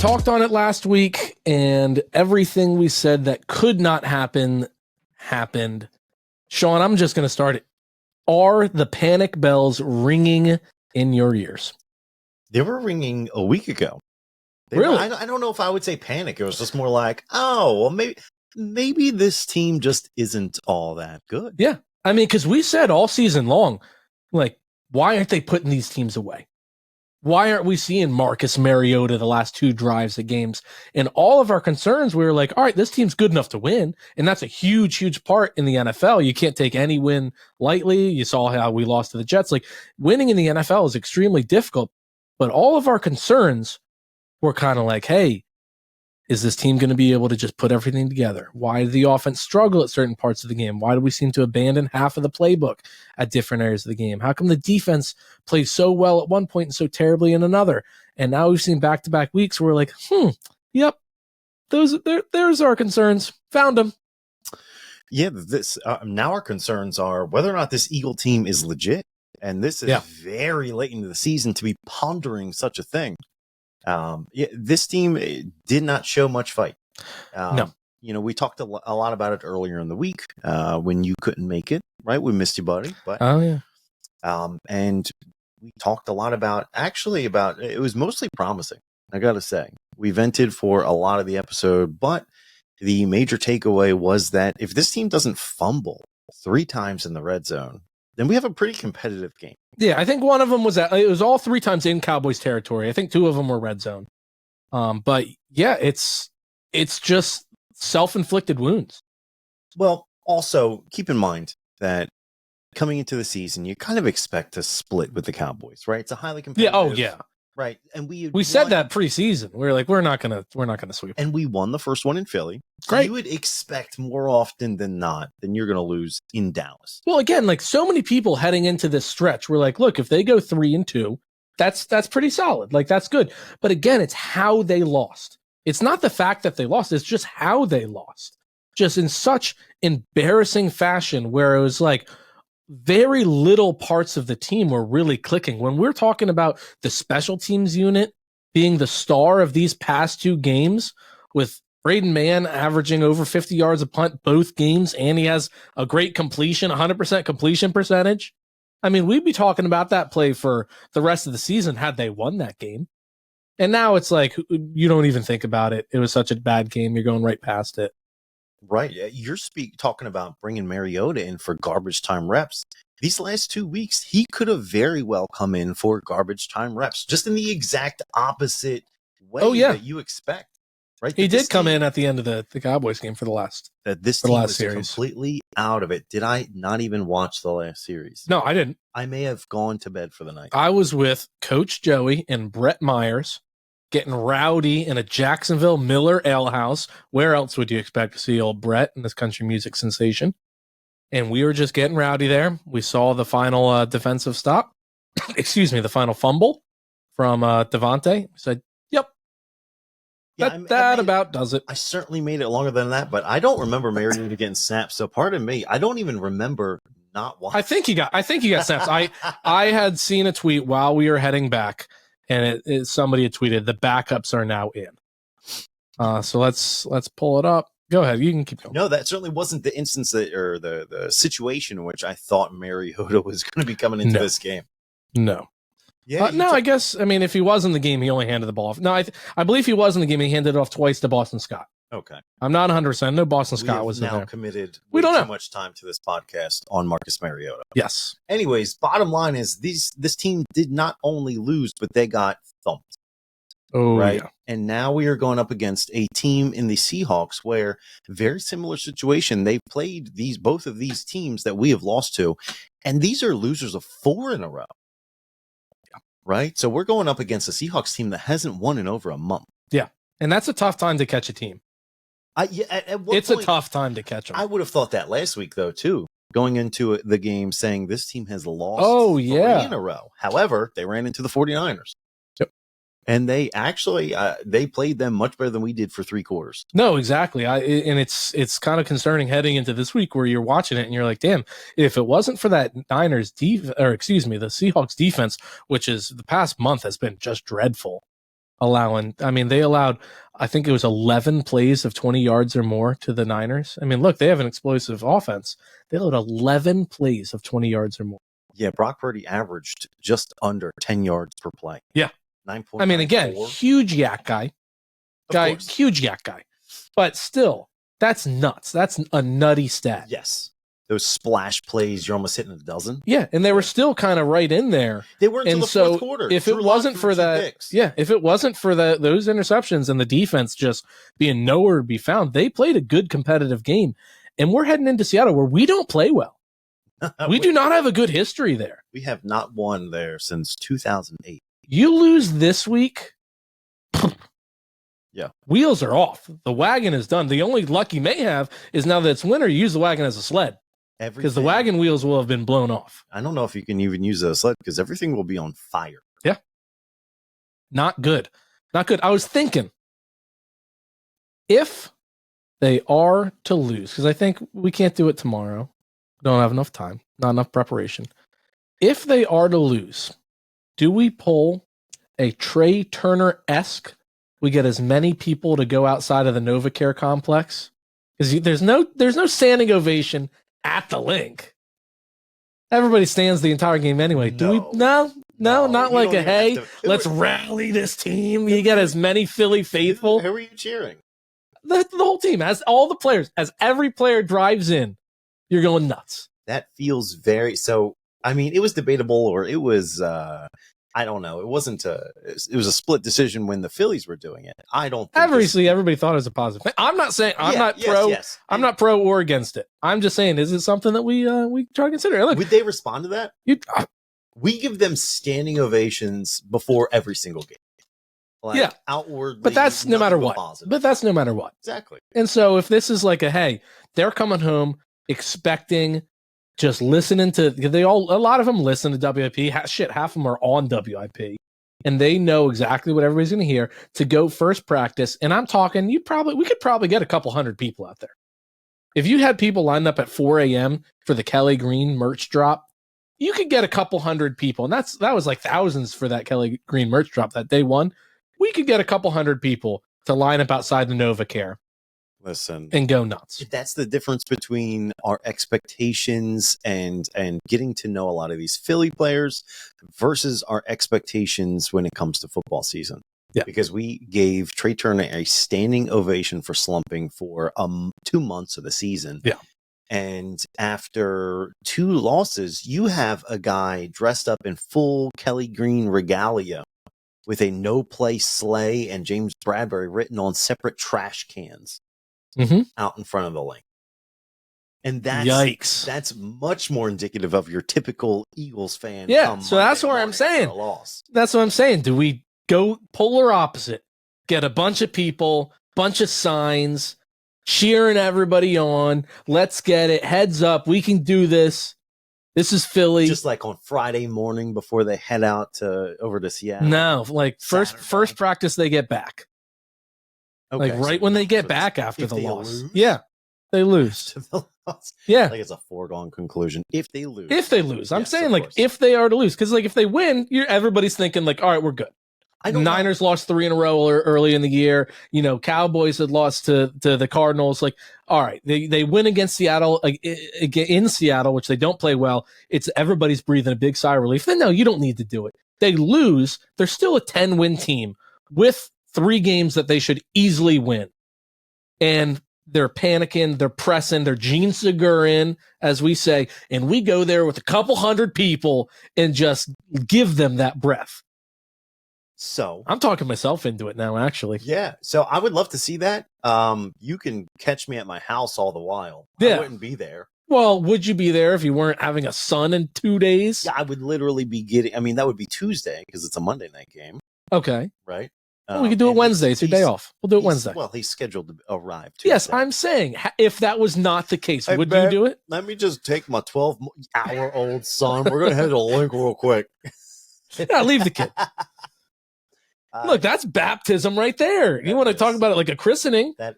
talked on it last week, and everything we said that could not happen happened. Sean, I'm just going to start it. Are the panic bells ringing in your ears? They were ringing a week ago. Really? I don't know if I would say panic. It was just more like, oh, well, maybe this team just isn't all that good. Yeah. I mean, because we said all season long, like, why aren't they putting these teams away? Why aren't we seeing Marcus Mariota the last 2 drives of games? And all of our concerns, we were like, all right, this team's good enough to win. And that's a huge, huge part in the NFL. You can't take any win lightly. You saw how we lost to the Jets. Like, winning in the NFL is extremely difficult. But all of our concerns were kind of like, hey, is this team going to be able to just put everything together? Why did the offense struggle at certain parts of the game? Why do we seem to abandon half of the playbook at different areas of the game? How come the defense plays so well at one point and so terribly in another? And now we've seen back-to-back weeks where we're like, yep, there's our concerns. Found them. Yeah, now our concerns are whether or not this Eagle team is legit. And this is very late into the season to be pondering such a thing. This team did not show much fight. No. You know, we talked a lot about it earlier in the week when you couldn't make it, right? We missed you, buddy. But, and we talked a lot about it was mostly promising, I got to say. We vented for a lot of the episode, but the major takeaway was that if this team doesn't fumble 3 times in the red zone, then we have a pretty competitive game. Yeah, I think one of them it was all 3 times in Cowboys territory. I think 2 of them were red zone. But yeah, it's just self-inflicted wounds. Well, also keep in mind that coming into the season, you kind of expect to split with the Cowboys, right? It's a highly competitive. Yeah. Oh yeah. Right. And we said that preseason. We were like, we're not gonna sweep. And we won the first one in Philly. Great. You would expect more often than not then you're gonna lose in Dallas. Well, again, like so many people heading into this stretch, we're like, look, if they go 3-2, that's pretty solid. Like that's good. But again, it's how they lost. It's not the fact that they lost, it's just how they lost. Just in such embarrassing fashion where it was like very little parts of the team were really clicking. When we're talking about the special teams unit being the star of these past 2 games, with Braden Mann averaging over 50 yards a punt both games, and he has a great completion, 100% completion percentage. I mean, we'd be talking about that play for the rest of the season had they won that game. And now it's like, you don't even think about it. It was such a bad game. You're going right past it. Right. You're talking about bringing Mariota in for garbage time reps. These last 2 weeks, he could have very well come in for garbage time reps, just in the exact opposite way that you expect. Right? He did come in at the end of the Cowboys game for the last series. Completely out of it. Did I not even watch the last series? No, I didn't. I may have gone to bed for the night. I was with Coach Joey and Brett Myers, getting rowdy in a Jacksonville Miller Ale House. Where else would you expect to see old Brett and this country music sensation? And we were just getting rowdy there. We saw the final defensive stop. The final fumble from Devontae. We said, yep. Yeah, that about does it. I certainly made it longer than that, but I don't remember Mariota getting snapped. So pardon me. I don't even remember not watching. I think he got snaps. I had seen a tweet while we were heading back, and somebody had tweeted the backups are now in. So let's pull it up. Go ahead. You can keep going. No, that certainly wasn't the instance or the situation in which I thought Mariota was going to be coming into this game. No. Yeah. I guess, I mean, if he was in the game, he only handed the ball off. No, I believe he was in the game. He handed it off twice to Boston Scott. Okay. I'm not 100%. No, Boston Scott was in there. Now committed we don't know too much time to this podcast on Marcus Mariota. Yes. Anyways, bottom line is this team did not only lose, but they got thumped. Oh, right. Yeah. And now we are going up against a team in the Seahawks where very similar situation. They've played both of these teams that we have lost to, and these are losers of 4 in a row. Yeah. Right. So we're going up against a Seahawks team that hasn't won in over a month. Yeah. And that's a tough time to catch a team. It's a tough time to catch them. I would have thought that last week, though, too, going into the game saying this team has lost 3 in a row. However, they ran into the 49ers. And they actually they played them much better than we did for 3 quarters. No, exactly. And it's kind of concerning heading into this week where you're watching it and you're like, damn, if it wasn't for that the Seahawks defense, which is the past month has been just dreadful. allowing. I mean, they allowed, I think it was 11 plays of 20 yards or more to the Niners. I mean, look, they have an explosive offense. They allowed 11 plays of 20 yards or more. Yeah, Brock Purdy averaged just under 10 yards per play. Yeah. 9.94. I mean, again, huge yak guy. Huge yak guy. But still, that's nuts. That's a nutty stat. Yes. Those splash plays, you're almost hitting a dozen. Yeah, and they were still kind of right in there. They were until the fourth quarter. If it wasn't for that, if it wasn't for those interceptions and the defense just being nowhere to be found, they played a good competitive game. And we're heading into Seattle where we don't play well. We do not have a good history there. We have not won there since 2008. You lose this week, yeah, wheels are off. The wagon is done. The only luck you may have is now that it's winter, you use the wagon as a sled. Because the wagon wheels will have been blown off. I don't know if you can even use a sled because everything will be on fire. Yeah. Not good. Not good. I was thinking, if they are to lose, because I think we can't do it tomorrow. Don't have enough time. Not enough preparation. If they are to lose, do we pull a Trey Turner-esque? We get as many people to go outside of the NovaCare complex? Because there's no standing ovation at the link. Everybody stands the entire game anyway. Do we? No, not like a hey, let's rally this team. You get as many Philly faithful. Who are you cheering? The whole team, as all the players, as every player drives in, you're going nuts. That feels very so. I mean, it was debatable, or it was. I don't know. It wasn't it was a split decision when the Phillies were doing it. I don't think obviously everybody thought it was a positive thing. I'm not saying I'm not pro. Yes. I'm not pro or against it. I'm just saying, is it something that we try to consider? Look, would they respond to that? We give them standing ovations before every single game. Like, outwardly, but that's no matter what. Positive. But that's no matter what. Exactly. And so if this is like a hey, they're coming home expecting. Just listening to a lot of them listen to WIP. Half of them are on WIP, and they know exactly what everybody's going to hear to go first practice. And I'm talking, we could probably get a couple hundred people out there. If you had people lined up at 4 a.m. for the Kelly Green merch drop, you could get a couple hundred people, and that was like thousands for that Kelly Green merch drop that day one. We could get a couple hundred people to line up outside the NovaCare. Listen, and go nuts. If that's the difference between our expectations and getting to know a lot of these Philly players versus our expectations when it comes to football season. Yeah. Because we gave Trey Turner a standing ovation for slumping for 2 months of the season. Yeah. And after 2 losses, you have a guy dressed up in full Kelly Green regalia with a no-play sleigh and James Bradbury written on separate trash cans. Out in front of the link. And that's much more indicative of your typical Eagles fan. Yeah, so that's what I'm saying. That's what I'm saying. Do we go polar opposite? Get a bunch of people, bunch of signs, cheering everybody on. Let's get it. Heads up. We can do this. This is Philly. Just like on Friday morning before they head out over to Seattle. No, like first practice they get back. Okay, like right when they get back after the loss. Yeah, they lose. Yeah. Like it's a foregone conclusion. If they lose. I'm saying like if they are to lose. Because like if they win, everybody's thinking like, all right, we're good. Niners lost 3 in a row early in the year. Cowboys had lost to the Cardinals. Like, all right, they win against Seattle, in Seattle, which they don't play well. It's everybody's breathing a big sigh of relief. Then no, you don't need to do it. They lose. They're still a 10-win team with 3 games that they should easily win. And they're panicking, they're pressing, they're Gene Segura, as we say, and we go there with a couple hundred people and just give them that breath. So I'm talking myself into it now, actually. Yeah. So I would love to see that. You can catch me at my house all the while. Yeah. I wouldn't be there. Well, would you be there if you weren't having a son in 2 days? Yeah, I would literally be that would be Tuesday because it's a Monday night game. Okay. Right. We can do it Wednesday. It's your day off. We'll do it Wednesday. Well, he's scheduled to arrive Tuesday. Yes, I'm saying if that was not the case, would you do it? Let me just take my 12-hour-old son. We're going to head to the link real quick. Yeah, leave the kid. Look, that's baptism right there. You want to talk about it like a christening? That's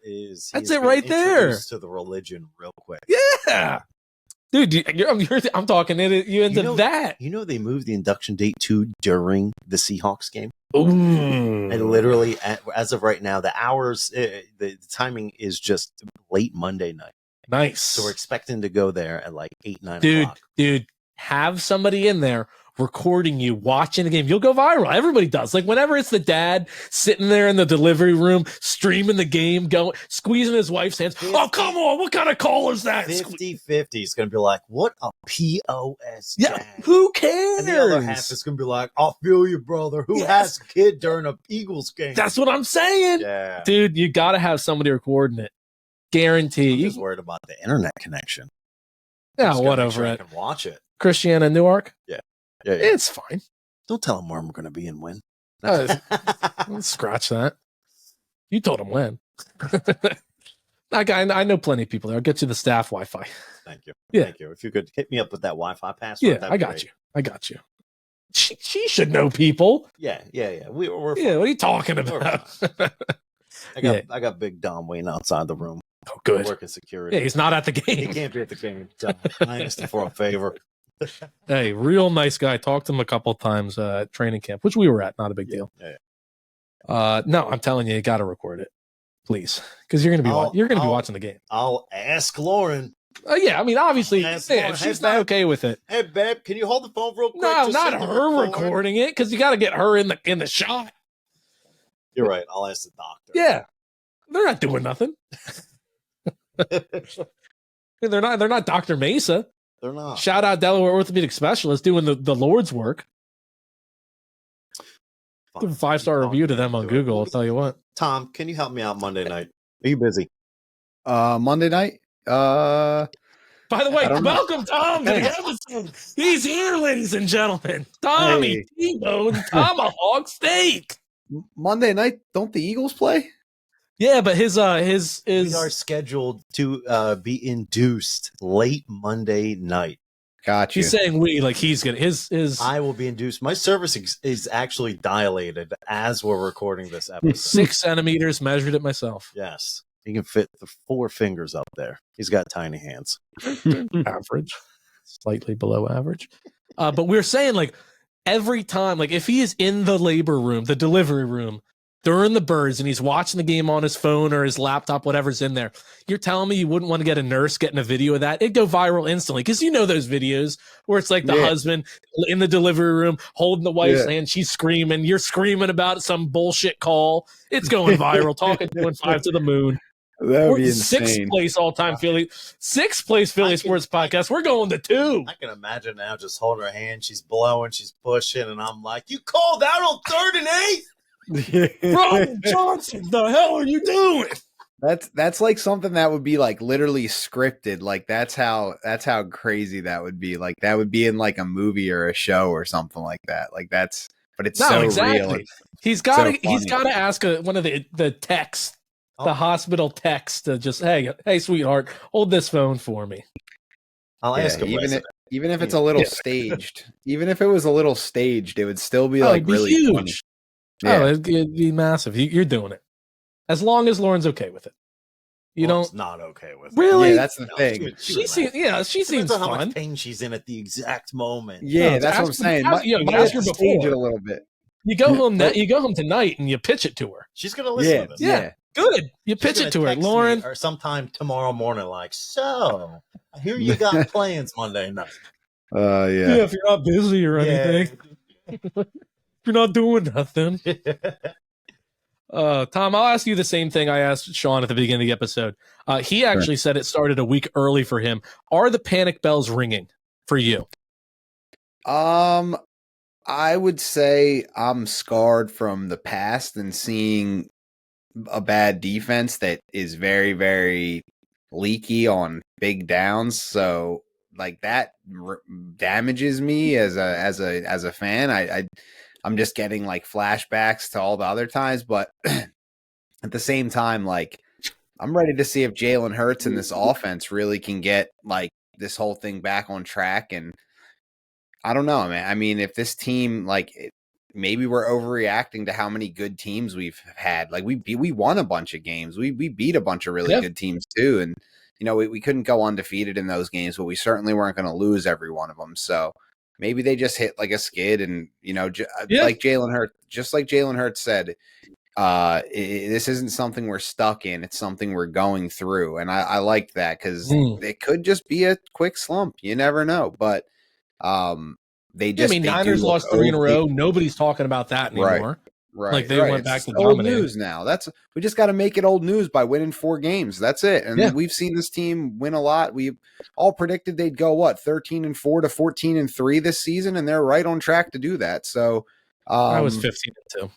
it right there. To the religion real quick. Yeah. Dude, I'm talking you into that. You know they moved the induction date to during the Seahawks game. Ooh. And literally, as of right now, the hours, the timing is just late Monday night. Nice. So we're expecting to go there at like 8, 9 o'clock. Dude, have somebody in there recording you watching the game. You'll go viral. Everybody does. Like whenever it's the dad sitting there in the delivery room, streaming the game, squeezing his wife's hands. 50, oh, come on. What kind of call is that? 50-50 is going to be like, what a POS. Yeah. Dad. Who cares? And the other half is going to be like, I'll feel you, brother. Who has a kid during a Eagles game? That's what I'm saying. Yeah. Dude, you got to have somebody recording it. Guarantee. I'm just worried about the internet connection. Yeah, whatever. I can watch it. Christiana Newark? Yeah. It's fine. Don't tell him where I'm going to be and when. Scratch that. You told him when. I know plenty of people there. I'll get you the staff Wi-Fi. Thank you. Yeah. Thank you. If you could hit me up with that Wi-Fi password. Yeah, I got you. She should know people. Yeah. We're what are you talking about? I got Big Dom waiting outside the room. Oh, good. Working security. Yeah, he's not at the game. He can't be at the game. I asked him for a favor. Hey, real nice guy. Talked to him a couple of times at training camp, which we were at. Not a big deal. Yeah. No, I'm telling you got to record it, please, because you're gonna be watching the game. I'll ask Lauren. Yeah, I mean, obviously, if she's not okay with it. Hey, babe, can you hold the phone real quick? No, not her recording it, because you got to get her in the shot. You're right. I'll ask the doctor. Yeah, they're not doing nothing. They're not Dr. Mesa. They're not. Shout out Delaware orthopedic specialist doing the Lord's work. Give a 5-star review to them on Google. I'll tell you what. Tom, can you help me out Monday night? Are you busy? Monday night? By the way, welcome Tom to the episode. He's here, ladies and gentlemen. Tommy T-Bone Tomahawk Steak. Monday night, don't the Eagles play? Yeah, but his we are scheduled to be induced late Monday night. Gotcha. He's saying like he's gonna his. I will be induced. My cervix is actually dilated as we're recording this episode. 6 centimeters, measured it myself. Yes, he can fit the 4 fingers up there. He's got tiny hands. Average, slightly below average. But we're saying like every time, like if he is in the labor room, the delivery room, during the birds, and he's watching the game on his phone or his laptop, whatever's in there, you're telling me you wouldn't want to get a nurse getting a video of that? It'd go viral instantly, because you know those videos where it's like the husband in the delivery room holding the wife's hand, she's screaming, you're screaming about some bullshit call. It's going viral. Talking 2-5 to the moon. That would be insane. 6th place all-time Philly, 6th place Philly sports podcast. We're going to 2. I can imagine now just holding her hand. She's blowing, she's pushing, and I'm like, you called out on 3rd and 8? Bro, Johnson, the hell are you doing? That's like something that would be like literally scripted. Like that's how crazy that would be. Like that would be in like a movie or a show or something like that. Like but it's so real. He's got to ask one of the techs, the hospital techs, to just hey sweetheart, hold this phone for me. I'll ask him. Even if it's a little staged, even if it was a little staged, it would still be like really huge. Funny. Yeah. Oh, it'd be massive. You're doing it. As long as Lauren's okay with it. Lauren's not okay with it. Really? Yeah, that's the thing. She seems fun. How much pain she's in at the exact moment. Yeah, that's what I'm saying. Ask her before. It a little bit. You go home. You go home tonight and you pitch it to her. She's gonna listen to this. Yeah. Good. You pitch it to her, Lauren, or sometime tomorrow morning. Like, so I hear you got plans Monday night. Yeah. If you're not busy or anything. You're not doing nothing. Tom, I'll ask you the same thing I asked Sean at the beginning of the episode. He actually said it started a week early for him. Are the panic bells ringing for you? I would say I'm scarred from the past and seeing a bad defense that is very, very leaky on big downs. So like that damages me as a fan. I'm just getting like flashbacks to all the other times, but at the same time, like I'm ready to see if Jalen Hurts and this offense really can get like this whole thing back on track. And I don't know, man. I mean, if this team, like maybe we're overreacting to how many good teams we've had. Like we won a bunch of games. We beat a bunch of really good teams too. And we couldn't go undefeated in those games, but we certainly weren't going to lose every one of them. So maybe they just hit like a skid, and like Jalen Hurts said, this isn't something we're stuck in. It's something we're going through. And I liked that because it could just be a quick slump. You never know. But they just Niners lost 3 in a row. Nobody's talking about that anymore. Right. Like they went back to old dominating. news now. We just got to make it old news by winning 4 games. That's it. And we've seen this team win a lot. We all predicted they'd go 13-4 to 14-3 this season, and they're right on track to do that. So I was 15-2.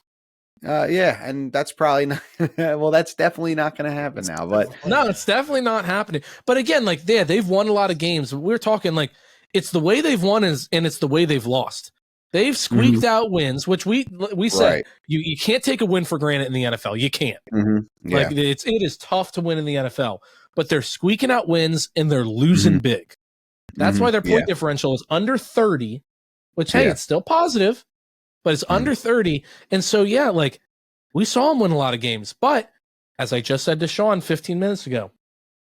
And that's probably not. Well, that's definitely not going to happen now. But no, it's definitely not happening. But again, like they've won a lot of games. We're talking like it's the way they've won and it's the way they've lost. They've squeaked out wins, which we said you can't take a win for granted in the NFL. You can't. Like it is tough to win in the NFL, but they're squeaking out wins and they're losing big. That's why their point differential is under 30, which it's still positive, but it's under 30. And so like we saw them win a lot of games, but as I just said to Sean 15 minutes ago,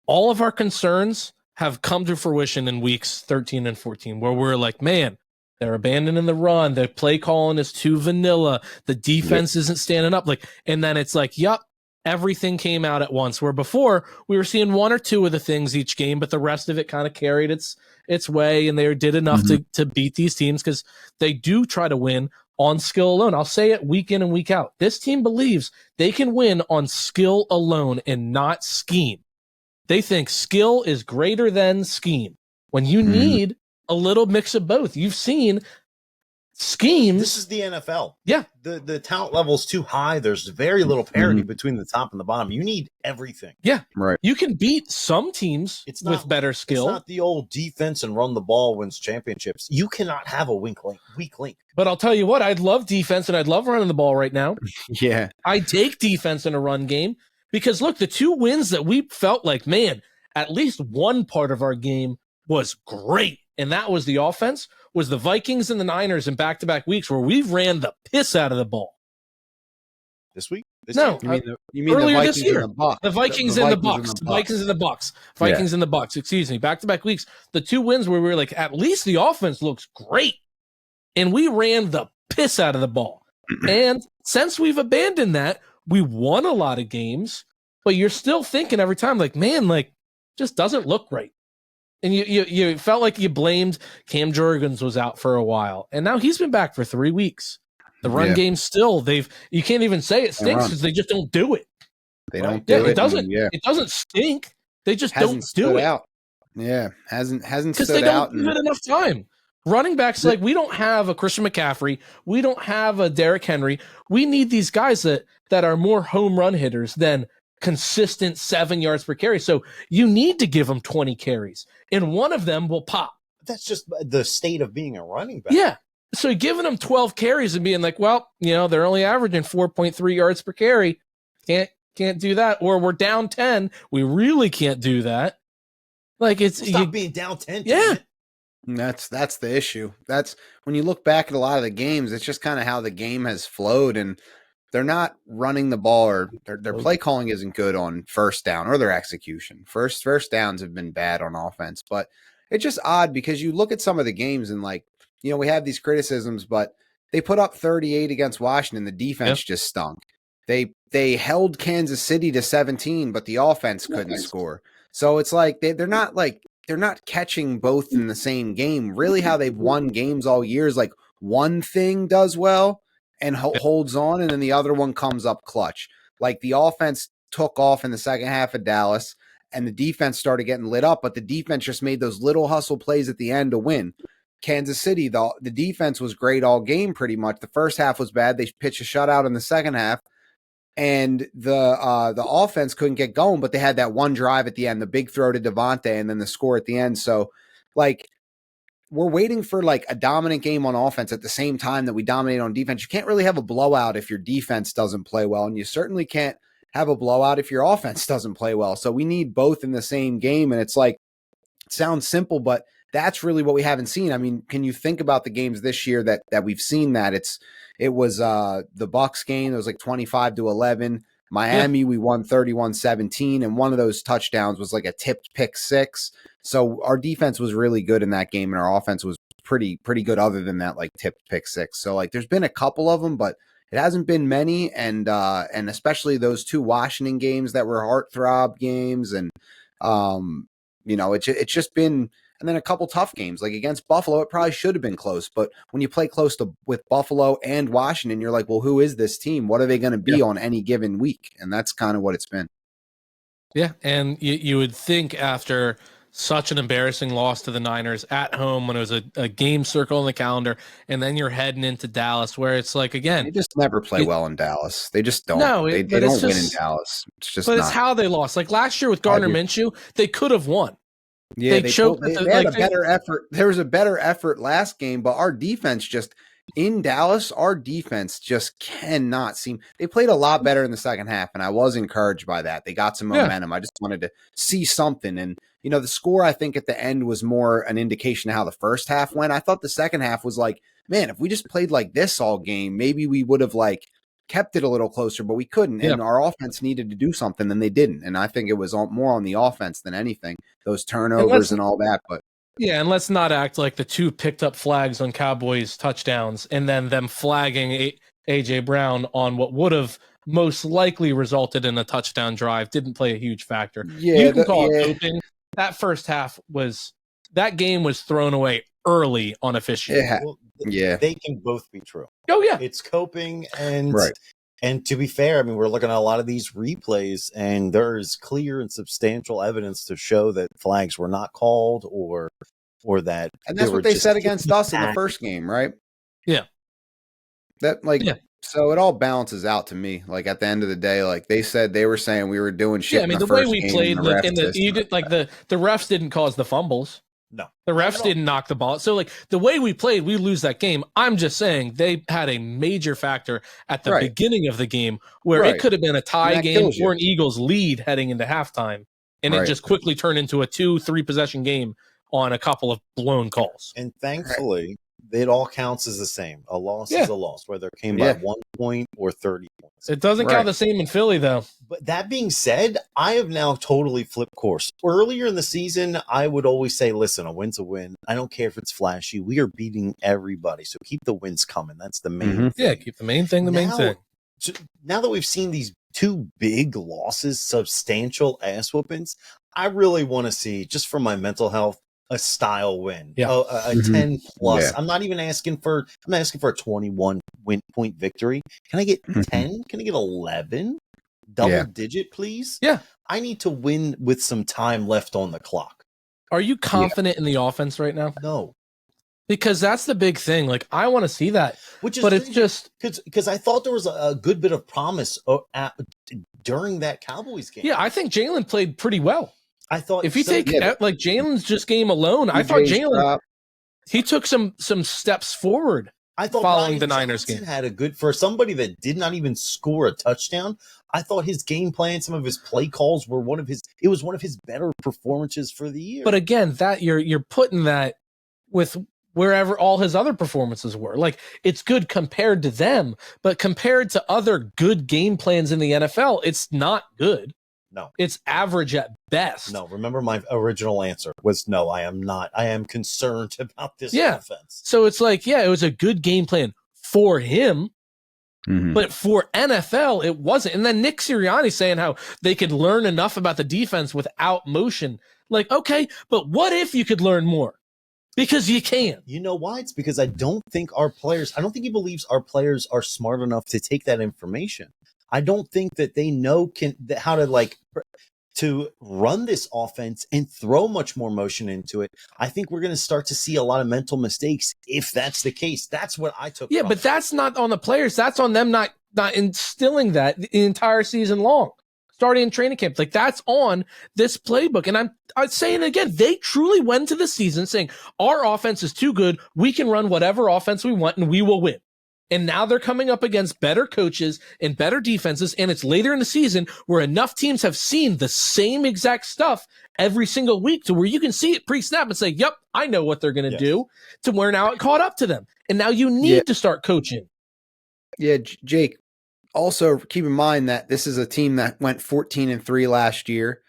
all of our concerns have come to fruition in weeks 13 and 14, where we're like, man, they're abandoning the run. The play calling is too vanilla. The defense isn't standing up. And then it's like, everything came out at once. Where before we were seeing 1 or 2 of the things each game, but the rest of it kind of carried its way, and they did enough to beat these teams because they do try to win on skill alone. I'll say it week in and week out. This team believes they can win on skill alone and not scheme. They think skill is greater than scheme. When you need a little mix of both. You've seen schemes. This is the NFL. Yeah. The talent level is too high. There's very little parity between the top and the bottom. You need everything. Yeah. Right. You can beat some teams with better skill. It's not the old defense and run the ball wins championships. You cannot have a weak link. But I'll tell you what, I'd love defense and I'd love running the ball right now. Yeah. I take defense in a run game because look, the 2 wins that we felt like, man, at least one part of our game was great. And that was the offense, was the Vikings and the Niners in back-to-back weeks where we ran the piss out of the ball. This week? No, you mean earlier the this year. The Vikings and the Bucks. The Vikings and the Bucks. Vikings and the Bucks, excuse me. Back-to-back weeks. The 2 wins where we were like, at least the offense looks great. And we ran the piss out of the ball. And since we've abandoned that, we won a lot of games, but you're still thinking every time, like, man, like, just doesn't look right. And you felt like you blamed Cam Jurgens was out for a while, and now he's been back for 3 weeks. The run game still you can't even say it stinks because they just don't do it. They don't do it. It doesn't stink. They just don't do it. Out. Yeah, hasn't because they don't give it enough time. Running backs, like we don't have a Christian McCaffrey, we don't have a Derrick Henry. We need these guys that are more home run hitters than consistent 7 yards per carry. So you need to give them 20 carries, and one of them will pop. That's just the state of being a running back. Yeah. So giving them 12 carries and being like, well, they're only averaging 4.3 yards per carry. Can't do that. Or we're down 10. We really can't do that. Like stop being down 10. Yeah. That's the issue. That's when you look back at a lot of the games, it's just kind of how the game has flowed, and they're not running the ball, or their play calling isn't good on first down or their execution. First downs have been bad on offense, but it's just odd because you look at some of the games and we have these criticisms, but they put up 38 against Washington. The defense just stunk. They held Kansas City to 17, but the offense couldn't score. So it's like they're not catching both in the same game. Really, how they've won games all year is like one thing does well and holds on, and then the other one comes up clutch. Like the offense took off in the second half of Dallas, and the defense started getting lit up, but the defense just made those little hustle plays at the end to win. Kansas City, the defense was great all game pretty much. The first half was bad. They pitched a shutout in the second half, and the offense couldn't get going, but they had that one drive at the end, the big throw to Devontae, and then the score at the end. So, we're waiting for a dominant game on offense at the same time that we dominate on defense. You can't really have a blowout if your defense doesn't play well, and you certainly can't have a blowout if your offense doesn't play well. So we need both in the same game, and it sounds simple, but that's really what we haven't seen. I mean, can you think about the games this year that we've seen that? It was the Bucks game. It was 25-11. Miami, we won 31-17, and one of those touchdowns was like a tipped pick six. So our defense was really good in that game, and our offense was pretty good other than that, like tipped pick six. So like there's been a couple of them, but it hasn't been many, and especially those two Washington games that were heartthrob games, and it's just been. And then a couple tough games, like against Buffalo, it probably should have been close. But when you play close with Buffalo and Washington, you're like, well, who is this team? What are they going to be on any given week? And that's kind of what it's been. Yeah, and you would think after such an embarrassing loss to the Niners at home when it was a game circle on the calendar, and then you're heading into Dallas, where it's like, again, they just never play well in Dallas. They just don't. No, they don't win in Dallas. It's just. But it's how they lost. Like last year with Gardner Minshew, they could have won. Yeah, they choked. They had a better effort. There was a better effort last game, but our defense just in Dallas, our defense just cannot seem. They played a lot better in the second half, and I was encouraged by that. They got some momentum. I just wanted to see something, and the score I think at the end was more an indication of how the first half went. I thought the second half was like, man, if we just played like this all game, maybe we would have like kept it a little closer, but we couldn't. And our offense needed to do something, and they didn't. And I think it was more on the offense than anything, those turnovers and all that. But yeah, and let's not act like the two picked up flags on Cowboys touchdowns and then them flagging AJ Brown on what would have most likely resulted in a touchdown drive didn't play a huge factor. Yeah, you can call it doping. That first half that game was thrown away early on officiating. They can both be true. Oh yeah, it's coping and to be fair, I mean, we're looking at a lot of these replays, and there's clear and substantial evidence to show that flags were not called or that. And that's what they said against us in the first game, right? Yeah. So it all balances out to me. Like at the end of the day, like they were saying we were doing shit. Yeah, I mean the way we played the refs didn't cause the fumbles. No, the refs didn't knock the ball. So like the way we played, we lose that game. I'm just saying they had a major factor at the beginning of the game where it could have been a tie game or an Eagles lead heading into halftime. And it just quickly turned into a 2-3 possession game on a couple of blown calls. And thankfully, it all counts as the same. A loss is a loss, whether it came by 1 point or 30 points. It doesn't count the same in Philly, though. But that being said, I have now totally flipped course. Earlier in the season, I would always say, listen, a win's a win. I don't care if it's flashy. We are beating everybody. So keep the wins coming. That's the main thing. Yeah, keep the main thing main thing. Now that we've seen these two big losses, substantial ass whoopings, I really want to see, just for my mental health, a style win, a 10 plus. I'm not asking for a 21 point victory. Can I get 10? Can I get 11? Double digit, please? Yeah. I need to win with some time left on the clock. Are you confident in the offense right now? No. Because that's the big thing. Like, I want to see that. But it's just because I thought there was a good bit of promise during that Cowboys game. Yeah, I think Jalen played pretty well. I thought if you take like Jalen's just game alone, I thought Jalen he took some steps forward. I thought following the Niners game had a good for somebody that did not even score a touchdown. I thought his game plan, some of his play calls were one of his better performances for the year. But again, that you're putting that with wherever all his other performances were. Like, it's good compared to them, but compared to other good game plans in the NFL, it's not good. No. It's average at best. No, remember my original answer was no, I am not. I am concerned about this offense. So it's like, it was a good game plan for him, but for NFL, it wasn't. And then Nick Sirianni saying how they could learn enough about the defense without motion. Like, okay, but what if you could learn more? Because you can. You know why? It's because I don't think he believes our players are smart enough to take that information. I don't think that they know how to run this offense and throw much more motion into it. I think we're going to start to see a lot of mental mistakes if that's the case. That's what I took. Yeah, but that's not on the players. That's on them not instilling that the entire season long, starting in training camp. Like, that's on this playbook. And I'm saying it again, they truly went to the season saying our offense is too good. We can run whatever offense we want and we will win. And now they're coming up against better coaches and better defenses. And it's later in the season where enough teams have seen the same exact stuff every single week to where you can see it pre-snap and say, yep, I know what they're going to do, to where now it caught up to them. And now you need to start coaching. Yeah, Jake, also keep in mind that this is a team that went 14-3 last year,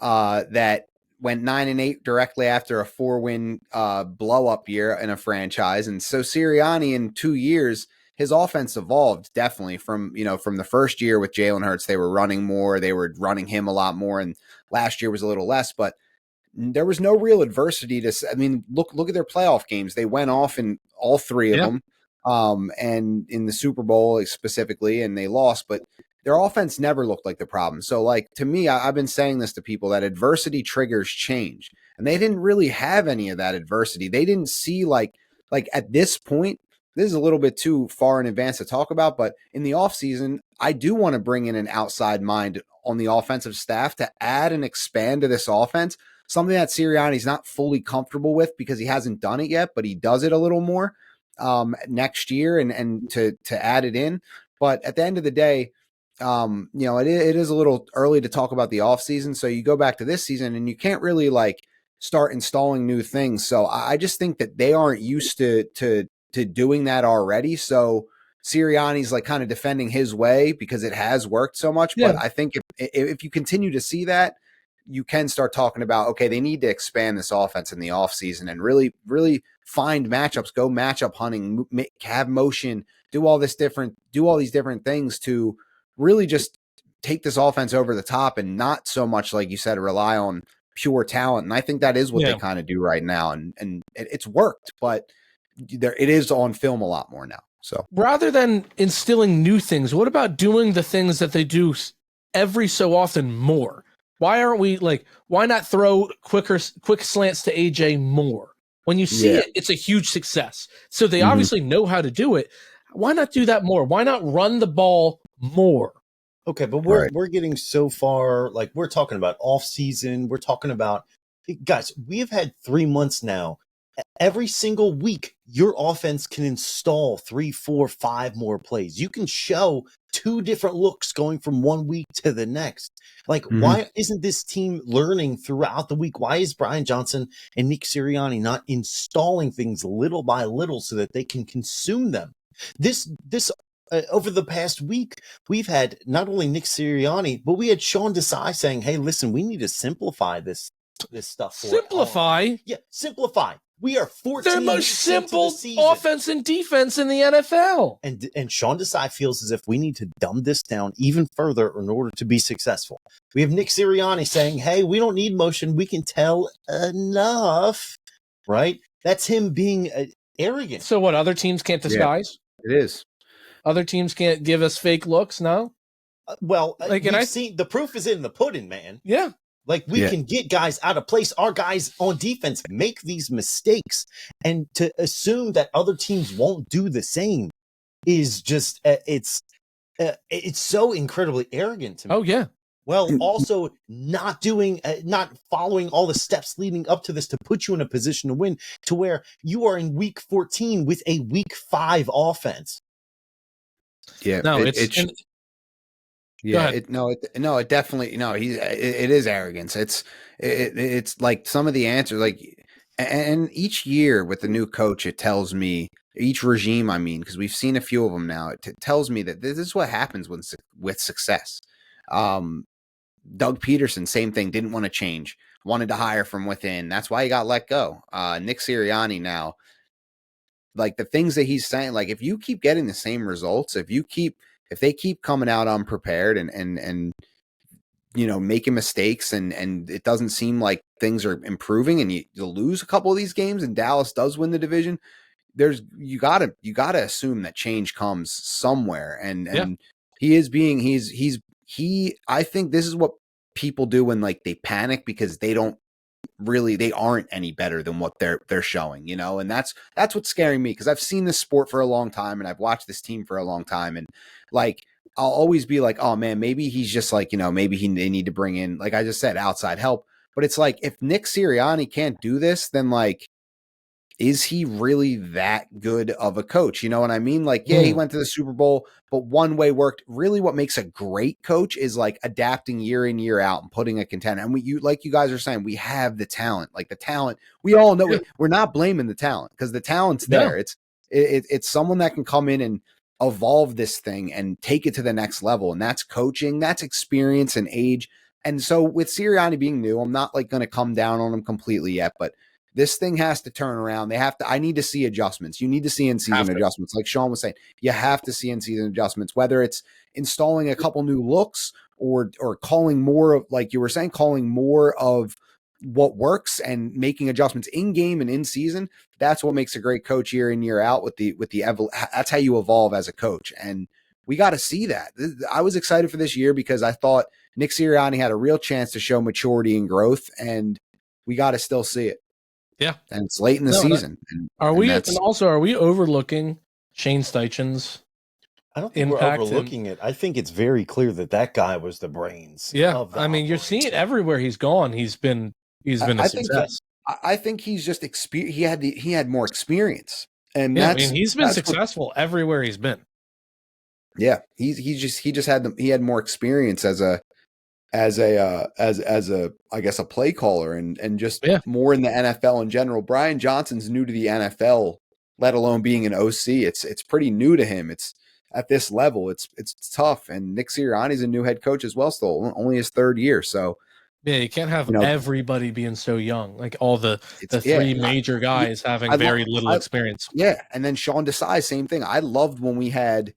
that went 9-8 directly after a 4-win blow-up year in a franchise. And so Sirianni, in 2 years, his offense evolved definitely from the first year with Jalen Hurts. They were running more, they were running him a lot more, and last year was a little less, but there was no real adversity look at their playoff games. They went off in all 3 of them, and in the Super Bowl specifically, and they lost, but their offense never looked like the problem. So, like, to me, I've been saying this to people, that adversity triggers change, and they didn't really have any of that adversity. They didn't see like at this point, this is a little bit too far in advance to talk about, but in the offseason, I do want to bring in an outside mind on the offensive staff to add and expand to this offense, something that Sirianni's not fully comfortable with because he hasn't done it yet, but he does it a little more next year and to add it in. But at the end of the day, it is a little early to talk about the offseason. So you go back to this season and you can't really like start installing new things. So I just think that they aren't used to doing that already. So Sirianni's like kind of defending his way because it has worked so much. Yeah. But I think if you continue to see that, you can start talking about, okay, they need to expand this offense in the offseason and really, really find matchups, go matchup hunting, have motion, do all these different things to really just take this offense over the top and not so much, like you said, rely on pure talent. And I think that is what they kind of do right now. And it's worked, but it is on film a lot more now. So rather than instilling new things, what about doing the things that they do every so often more? Why aren't we why not throw quick slants to AJ more? When you see it, it's a huge success. So they obviously know how to do it. Why not do that more? Why not run the ball more? Okay, but we're getting so far, like we're talking about off season. We're talking about, guys, we have had 3 months now. Every single week, your offense can install 3, 4, 5 more plays. You can show 2 different looks going from 1 week to the next. Like, why isn't this team learning throughout the week? Why is Brian Johnson and Nick Sirianni not installing things little by little so that they can consume them? This over the past week, we've had not only Nick Sirianni, but we had Sean Desai saying, "Hey, listen, we need to simplify this stuff." Simplify? Yeah, simplify. We are 14. They're most simple offense and defense in the NFL. And Sean Desai feels as if we need to dumb this down even further in order to be successful. We have Nick Sirianni saying, "Hey, we don't need motion. We can tell enough." Right? That's him being arrogant. So what? Other teams can't disguise? Yeah, it is. Other teams can't give us fake looks. No. We've seen the proof is in the pudding, man. Yeah. Like, we can get guys out of place. Our guys on defense make these mistakes. And to assume that other teams won't do the same is just, it's so incredibly arrogant to me. Oh, yeah. Well, also not following all the steps leading up to this to put you in a position to win, to where you are in week 14 with a week 5 offense. Yeah. No, it definitely, it is arrogance. It's like some of the answers, like, and each year with the new coach, it tells me, each regime, I mean, because we've seen a few of them now, it tells me that this is what happens with success. Doug Peterson, same thing, didn't want to change, wanted to hire from within. That's why he got let go. Nick Sirianni now, like the things that he's saying, like if you keep getting the same results, if they keep coming out unprepared and making mistakes and it doesn't seem like things are improving and you lose a couple of these games and Dallas does win the division, you gotta assume that change comes somewhere. And I think this is what people do when like they panic because they aren't any better than what they're showing, and that's what's scaring me, because I've seen this sport for a long time and I've watched this team for a long time, and like I'll always be like, oh man, maybe he's just like, maybe they need to bring in, like I just said, outside help. But it's like, if Nick Sirianni can't do this, then like, is he really that good of a coach? You know what I mean? Like, yeah, he went to the Super Bowl, but one way worked. Really what makes a great coach is like adapting year in, year out and putting a contender. And like you guys are saying, we have the talent, like the talent. We all know we're not blaming the talent because the talent's there. No. It's someone that can come in evolve this thing and take it to the next level. And that's coaching, that's experience and age. And so with Sirianni being new, I'm not like going to come down on him completely yet, but this thing has to turn around. I need to see adjustments. You need to see in-season adjustments. Like Sean was saying, you have to see in-season adjustments, whether it's installing a couple new looks or calling more of, like you were saying, calling more of what works and making adjustments in game and in season. That's what makes a great coach year in, year out that's how you evolve as a coach. And we got to see that. I was excited for this year because I thought Nick Sirianni had a real chance to show maturity and growth, and we got to still see it. Yeah. And it's late in the season. Are we overlooking Shane Steichen's I don't think we're overlooking it. I think it's very clear that guy was the brains. Yeah. I mean, you're seeing it everywhere he's gone. He's been a success. I think he's just he had more experience. And he's been successful everywhere he's been. Yeah. He had more experience as a I guess a play caller and just more in the NFL in general. Brian Johnson's new to the NFL, let alone being an OC. It's pretty new to him. It's at this level. It's tough. And Nick Sirianni's a new head coach as well, still only his third year. So yeah, you can't have everybody being so young. Like all the three major guys having very little experience. Yeah. And then Sean Desai, same thing. I loved when we had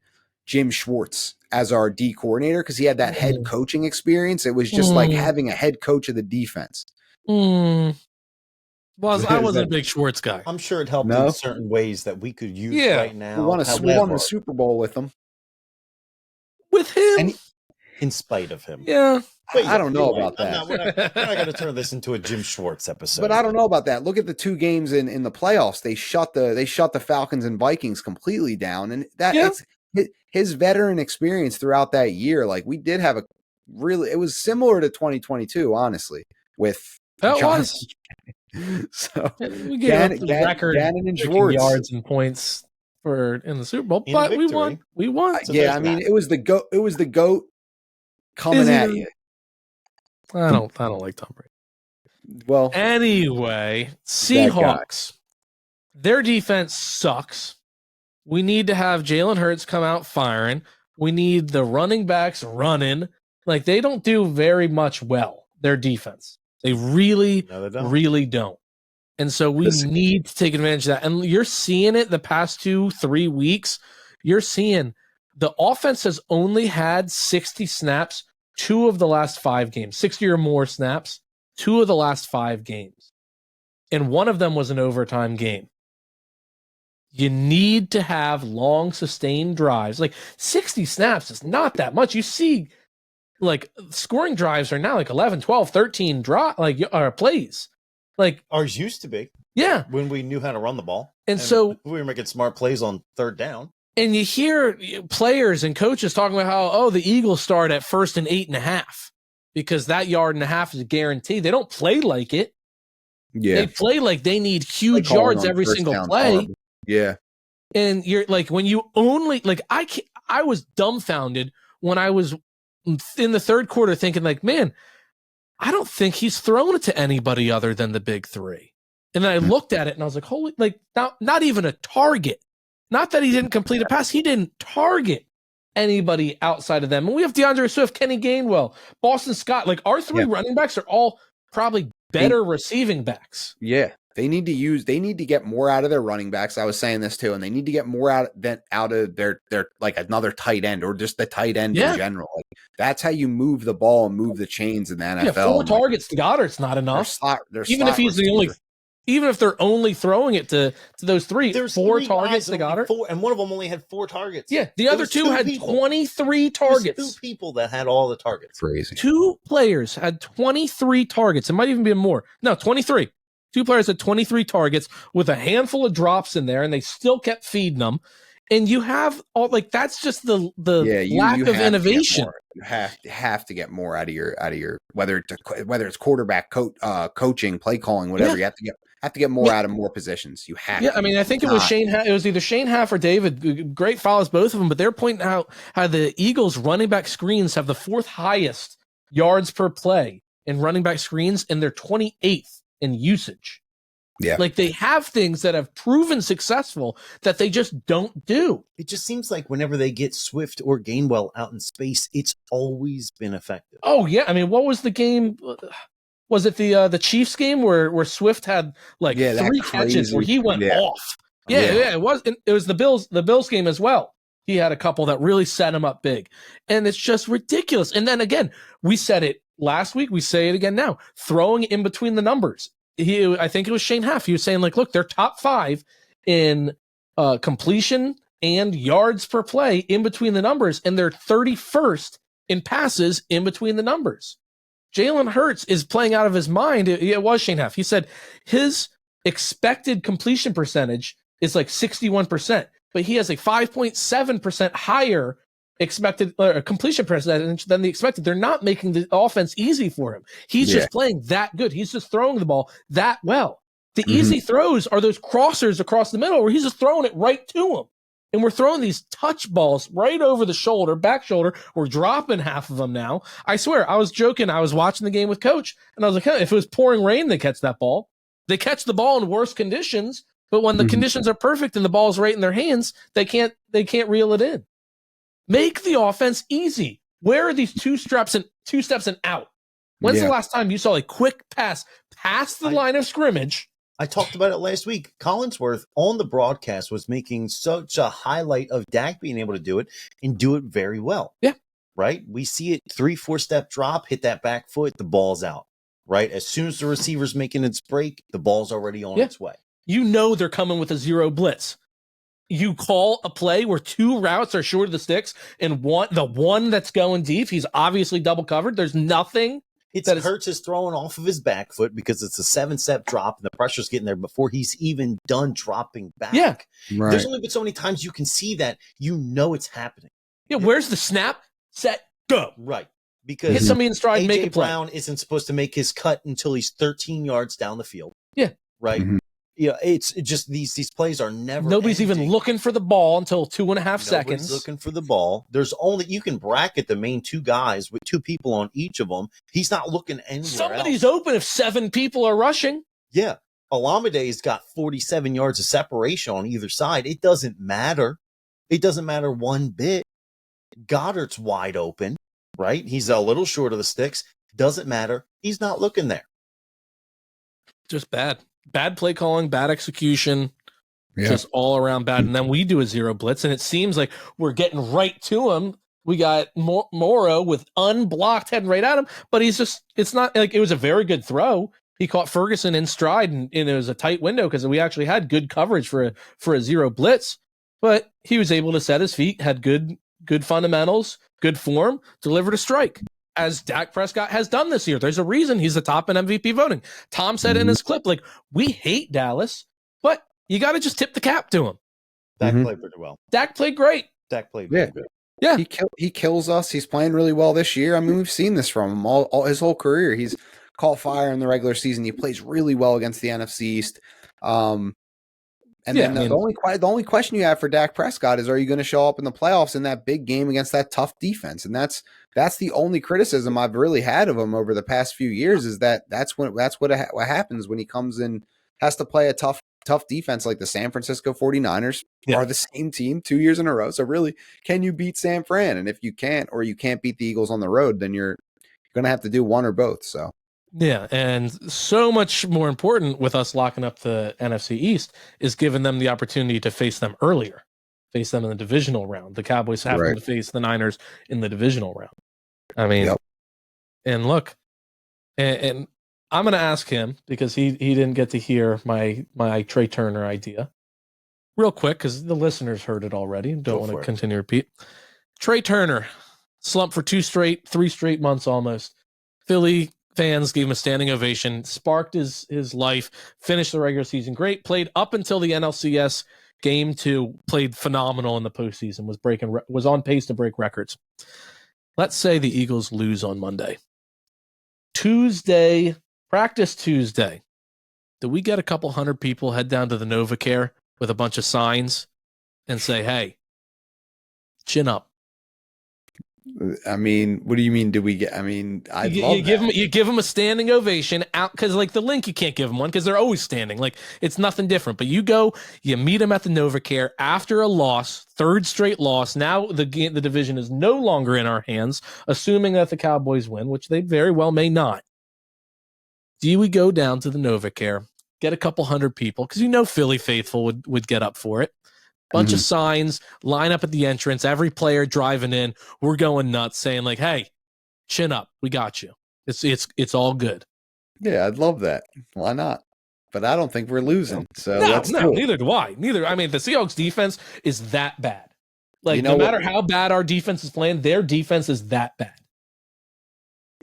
Jim Schwartz as our D coordinator because he had that head coaching experience. It was just like having a head coach of the defense. Well, I wasn't a big Schwartz guy. I'm sure it helped in certain ways that we could use right now. We won the Super Bowl with him. With him? And in spite of him. Yeah. Wait, I don't know about that. We're not going to turn this into a Jim Schwartz episode. But I don't know about that. Look at the two games in the playoffs. They shut the Falcons and Vikings completely down. And it's his veteran experience throughout that year. Like we did have it was similar to 2022, honestly, with was. So we gave up the record and yards and points in the Super Bowl, but we won. We won. So I mean, it was the GOAT coming at you. I don't like Tom Brady. Well, anyway, Seahawks. Their defense sucks. We need to have Jalen Hurts come out firing. We need the running backs running. Like they don't do very much well. Their defense. They really don't. And so we need to take advantage of that. And you're seeing it the past 2-3 weeks. You're seeing the offense has only had 60 snaps 2 of the last 5 games, 60 or more snaps, 2 of the last 5 games. And one of them was an overtime game. You need to have long, sustained drives. Like 60 snaps is not that much. You see, like scoring drives are now like 11, 12, 13 plays. Like ours used to be. Yeah. When we knew how to run the ball. And so we were making smart plays on third down. And you hear players and coaches talking about how, the Eagles start at 1st and 8.5 because that 1.5 yards is guaranteed. They don't play like it. Yeah. They play like they need huge yards every single play. Yeah. And you're like, when you only like, I was dumbfounded when I was in the third quarter thinking like, man, I don't think he's thrown it to anybody other than the big 3. And then I looked at it and I was like, holy, like not even a target. Not that he didn't complete a pass. He didn't target anybody outside of them. And we have DeAndre Swift, Kenny Gainwell, Boston Scott. Like our 3 running backs are all probably better receiving backs. Yeah. They need to get more out of their running backs. I was saying this too, and they need to get more out of their like another tight end or just the tight end in general. Like that's how you move the ball and move the chains in the NFL. Yeah, 4 targets to Goddard's not enough. Even if they're only throwing it to those 3, there's 4 targets to Goddard. And one of them only had 4 targets. Yeah, the other 2 had 23 targets. There's 2 people that had all the targets. Crazy. 2 players had 23 targets. It might even be more. No, 23. 2 players had 23 targets with a handful of drops in there, and they still kept feeding them. And you have all that's just the lack of innovation. You have to get more out of your whether it's quarterback coaching, play calling, whatever. You have to get more out of more positions. You have. Yeah, I mean, I think it was it was either Shane Haff or David. Great follows, both of them, but they're pointing out how the Eagles running back screens have the 4th highest yards per play in running back screens, and they're 28th in usage. Yeah. Like they have things that have proven successful that they just don't do. It just seems like whenever they get Swift or Gainwell out in space, it's always been effective. Oh yeah, I mean, what was the game? Was it the Chiefs game where Swift had like 3 catches where he went off? Yeah, it was. It was the Bills game as well. He had a couple that really set him up big, and it's just ridiculous. And then again, we said it last week. We say it again now. Throwing in between the numbers. I think it was Shane Haff. He was saying like, look, they're top 5 in completion and yards per play in between the numbers, and they're 31st in passes in between the numbers. Jalen Hurts is playing out of his mind. It was Shane Haff. He said his expected completion percentage is like 61%, but he has a 5.7% higher expected completion percentage than the expected. They're not making the offense easy for him. He's just playing that good. He's just throwing the ball that well. The easy throws are those crossers across the middle where he's just throwing it right to him. And we're throwing these touch balls right over the shoulder, back shoulder. We're dropping half of them now. I swear, I was joking. I was watching the game with Coach, and I was like, hey, if it was pouring rain, they catch that ball. They catch the ball in worse conditions, but when the conditions are perfect and the ball's right in their hands, they can't reel it in. Make the offense easy. Where are these two steps and out? When's the last time you saw a quick pass past the line of scrimmage? I talked about it last week. Collinsworth on the broadcast was making such a highlight of Dak being able to do it and do it very well. Yeah. Right? We see it 3-4 step drop, hit that back foot, the ball's out. Right? As soon as the receiver's making its break, the ball's already on its way. You know they're coming with a zero blitz. You call a play where 2 routes are short of the sticks and the one that's going deep, he's obviously double covered. There's nothing. Hurts is throwing off of his back foot because it's a 7-step drop and the pressure's getting there before he's even done dropping back. Yeah. Right. There's only been so many times you can see that. You know it's happening. Yeah, where's the snap, set, go? Right. Because hit somebody in stride, make a play. Brown isn't supposed to make his cut until he's 13 yards down the field. Yeah. Right. Mm-hmm. Yeah, it's just these plays are never. Nobody's even looking for the ball until 2.5 seconds. Nobody's looking for the ball. There's only you can bracket the main 2 guys with 2 people on each of them. He's not looking anywhere. Somebody's else. open if 7 people are rushing. Yeah, Olamide's got 47 yards of separation on either side. It doesn't matter. It doesn't matter one bit. Goddard's wide open, right? He's a little short of the sticks. Doesn't matter. He's not looking there. Just bad. Bad play calling, bad execution, just all around bad. And then we do a zero blitz, and it seems like we're getting right to him. We got Morrow with unblocked heading right at him, but it's not like it was a very good throw. He caught Ferguson in stride, and it was a tight window because we actually had good coverage for a zero blitz. But he was able to set his feet, had good fundamentals, good form, delivered a strike. As Dak Prescott has done this year. There's a reason he's the top in MVP voting. Tom said in his clip, like, we hate Dallas, but you got to just tip the cap to him. Dak played pretty well. Dak played great. Dak played really good. Yeah. He kills us. He's playing really well this year. I mean, we've seen this from him all his whole career. He's caught fire in the regular season. He plays really well against the NFC East. The only question you have for Dak Prescott is, are you going to show up in the playoffs in that big game against that tough defense? And that's the only criticism I've really had of him over the past few years is that's what happens when he comes in, has to play a tough defense like the San Francisco 49ers are the same team 2 years in a row. So really, can you beat San Fran? And if you can't, or you can't beat the Eagles on the road, then you're going to have to do one or both. So. Yeah, and so much more important with us locking up the NFC East is giving them the opportunity to face them earlier, face them in the divisional round. The Cowboys have to face the Niners in the divisional round. I mean, and look, and I'm going to ask him because he didn't get to hear my Trey Turner idea real quick because the listeners heard it already. Don't want to continue to repeat. Trey Turner slumped for 3 straight months almost. Philly fans gave him a standing ovation, sparked his life, finished the regular season great, played up until the NLCS game 2, played phenomenal in the postseason, was on pace to break records. Let's say the Eagles lose on Monday. Practice Tuesday. Do we get a couple hundred people head down to the NovaCare with a bunch of signs and say, hey, chin up? I mean, what do you mean? Do we get? I mean, you give them a standing ovation out because like the Link, you can't give them one because they're always standing. Like it's nothing different. But you meet them at the NovaCare after a loss, third straight loss. Now the division is no longer in our hands, assuming that the Cowboys win, which they very well may not. Do we go down to the NovaCare, get a couple hundred people because Philly faithful would get up for it. Bunch of signs, line up at the entrance, every player driving in, we're going nuts, saying like, "Hey, chin up, we got you. It's all good." Yeah, I'd love that. Why not? But I don't think we're losing. So neither do I. Neither. I mean, the Seahawks defense is that bad. Like no matter how bad our defense is playing, their defense is that bad.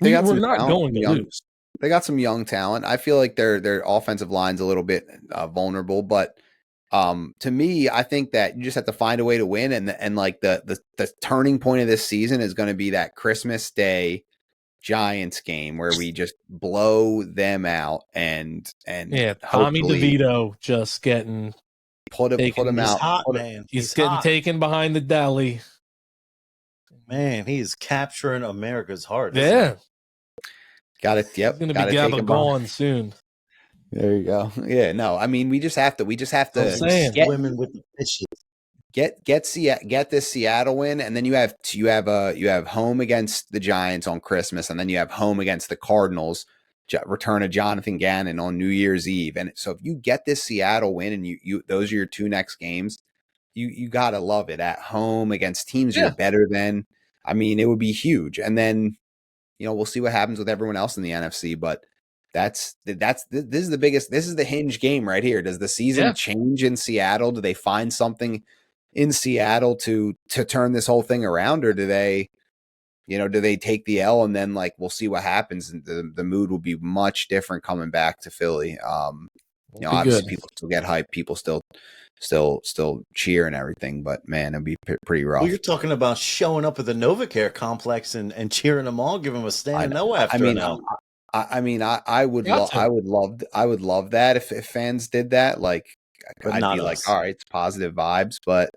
We're not going to lose. They got some young talent. I feel like their offensive line's a little bit vulnerable, but to me, I think that you just have to find a way to win, and like the turning point of this season is going to be that Christmas Day Giants game where we just blow them out and Tommy DeVito just getting put him out. Hot, man. He's getting taken behind the deli. Man, he is capturing America's heart. Yeah, got it. Yep, he's going to be gone soon. There you go. Yeah, no, I mean, we just have to get women with the fishes. Get this Seattle win, and then you have home against the Giants on Christmas, and then you have home against the Cardinals. Return of Jonathan Gannon on New Year's Eve, and so if you get this Seattle win, and you those are your two next games, you gotta love it at home against teams you're better than. I mean, it would be huge, and then we'll see what happens with everyone else in the NFC, but. This is the biggest. This is the hinge game right here. Does the season change in Seattle? Do they find something in Seattle to turn this whole thing around, or do they take the L and then like we'll see what happens? And the mood will be much different coming back to Philly. Obviously people still get hyped, people still cheer and everything, but man, it'd be pretty rough. Well, you're talking about showing up at the NovaCare complex and cheering them all, giving them a standing no after an L. I would love that if fans did that. Like, I'd be like, all right, it's positive vibes, but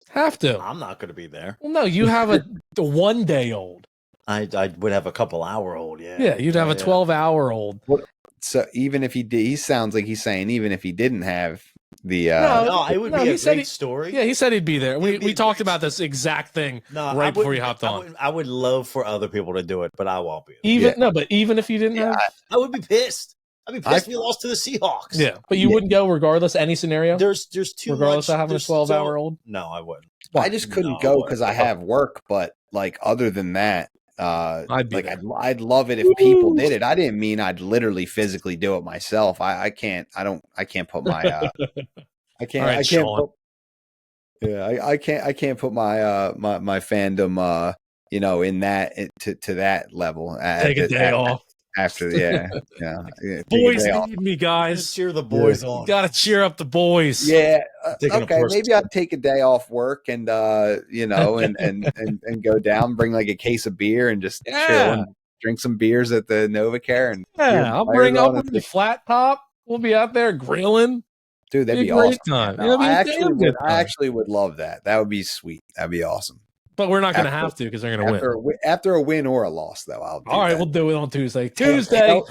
have to. I'm not going to be there. Well, no, you have a 1 day old. I would have a couple hour old. Yeah. Yeah, you'd have a 12-hour old. So even if he sounds like he's saying even if he didn't have the no, it would be a great story. Yeah, he said he'd be there. We talked about this exact thing before you hopped on. I would love for other people to do it, but I won't be. But even if you didn't have, I would be pissed. I'd be pissed if we lost to the Seahawks. Yeah, but you wouldn't go regardless any scenario. There's too regardless much, of having a 12-hour old. No, I wouldn't. I just couldn't go because I have work. But like other than that, I'd love it if people did it. I didn't mean I'd literally physically do it myself. I can't put my I can't put my fandom in that to that level. Take a day off after boys need me, guys. Cheer the boys on. Gotta cheer up the boys. Yeah. Okay, maybe I'd take a day off work and and go down, bring like a case of beer and just chill and drink some beers at the NovaCare. And I'll bring the flat top. We'll be out there grilling. Dude, that'd be awesome. Time. No, I actually would love that. That would be sweet. That'd be awesome. But we're not going to have to because they're going to win. After a win or a loss, though, I'll do all right, that. we'll do it on Tuesday. Tailgate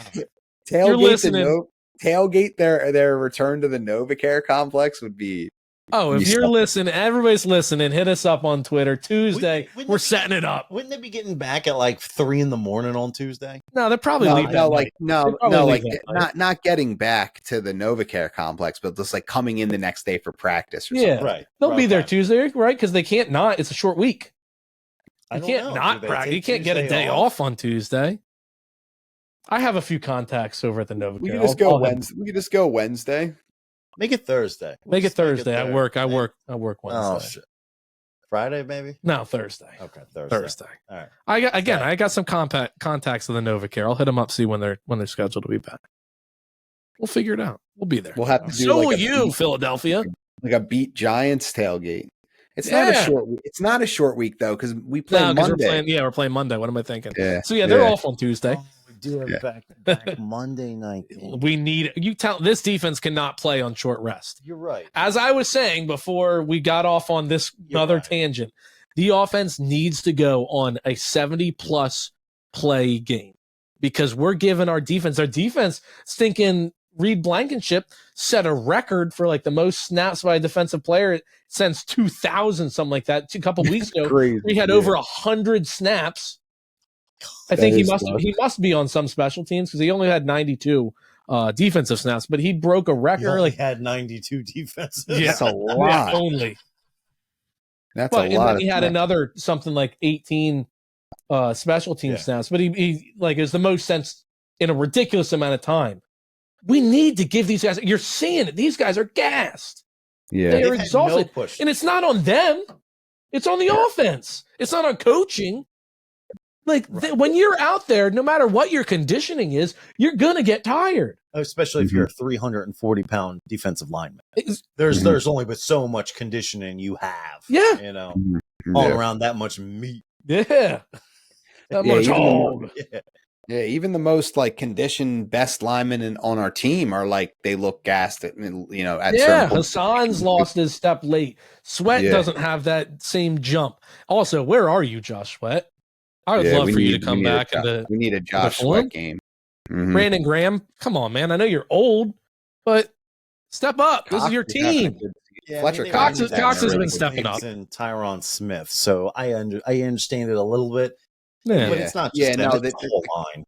their return to the NovaCare complex would be. Oh, if you're listening, everybody's listening, hit us up on Twitter. Tuesday, we're setting it up. Wouldn't they be getting back at like 3 a.m. on Tuesday? No, they're probably leaving. Not getting back to the NovaCare complex, but just like coming in the next day for practice or something. Right. They'll be there Tuesday, right? Because they can't not. It's a short week. You can't not practice. You can't get a day off on Tuesday. I have a few contacts over at the NovaCare. We can just go Wednesday. We can just go Wednesday. Make it Thursday. Make it Thursday. I work Wednesday. Oh, shit. Friday, maybe? No, Thursday. Okay, Thursday. All right. I got some contacts with the NovaCare. I'll hit them up, see when they're scheduled to be back. We'll figure it out. We'll be there. We'll have to do. So will you, Philadelphia? Like a beat Giants tailgate. It's not a short. It's not a short week though because we play Monday. We're playing Monday. What am I thinking? Yeah. So they're off on Tuesday. We do have back Monday night. We need this defense cannot play on short rest. You're right. As I was saying before we got off on this tangent, the offense needs to go on a 70-plus play game because we're giving our defense stinking Reed Blankenship set a record for like the most snaps by a defensive player since 2000, something like that. A couple weeks ago, Crazy, we had over 100 snaps. I think he must be on some special teams because he only had 92 defensive snaps, but he broke a record. He only had 92 defensive. Yeah, that's a lot. Yeah, only. That's a lot. And then he had another something like 18 special team snaps, but he like is the most since in a ridiculous amount of time. We need to give these guys. You're seeing it. These guys are gassed. Yeah, they are exhausted, and it's not on them. It's on the offense. It's not on coaching. Like when you're out there, no matter what your conditioning is, you're gonna get tired. Especially if you're a 340-pound defensive lineman. There's only but so much conditioning you have. Yeah, you know, all around that much meat. Yeah, that much hog. Yeah, even the most like conditioned best linemen on our team are like they look gassed at certain points. Hassan's lost his step late. Sweat doesn't have that same jump. Also, where are you, Josh Sweat? I would love for you to come back. We need a Josh Sweat game. Brandon Graham, come on, man. I know you're old, but step up. This is your team. Fletcher Cox has been stepping up. And Tyron Smith, so I understand it a little bit. But it's not just the whole line.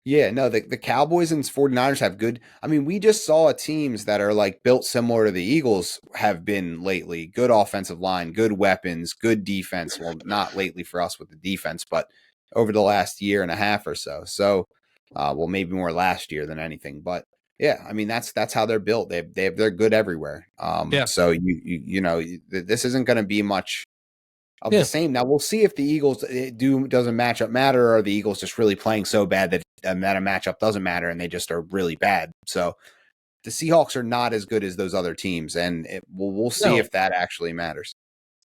Yeah, no, the Cowboys and 49ers have good. I mean, we just saw teams that are like built similar to the Eagles have been lately. Good offensive line, good weapons, good defense. Well, not lately for us with the defense, but over the last year and a half or so. So, maybe more last year than anything. But yeah, I mean that's how they're built. They're good everywhere. So you know this isn't going to be much of the same. Now we'll see if the Eagles doesn't matchup matter, or the Eagles just really playing so bad that a matchup doesn't matter and they just are really bad. So the Seahawks are not as good as those other teams, and we'll see if that actually matters.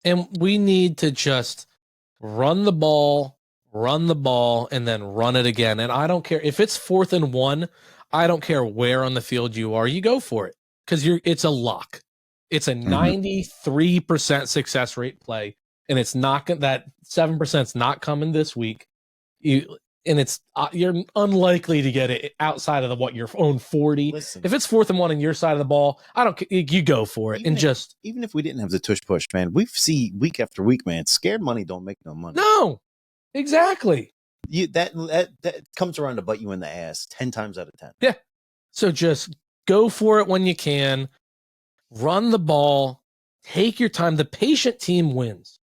And we need to just run the ball, and then run it again. And I don't care if it's 4th and 1. I don't care where on the field you are. You go for it because it's a lock. It's a 93% success rate play. And it's not that 7% is not coming this week. You're unlikely to get it outside of what your own 40. Listen, if it's 4th and 1 on your side of the ball, I don't. You go for it even if we didn't have the tush push, man, we see week after week, man. Scared money don't make no money. No, exactly. That comes around to bite you in the ass 10 times out of 10. Yeah. So just go for it when you can. Run the ball. Take your time. The patient team wins.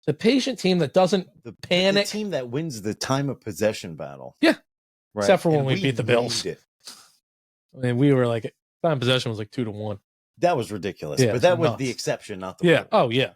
The patient team that doesn't panic. The team that wins the time of possession battle. Yeah. Right. Except for when we beat the Bills. I mean, we were like, time of possession was like 2-1. That was ridiculous. But that was the exception, not the rule. Oh, yeah.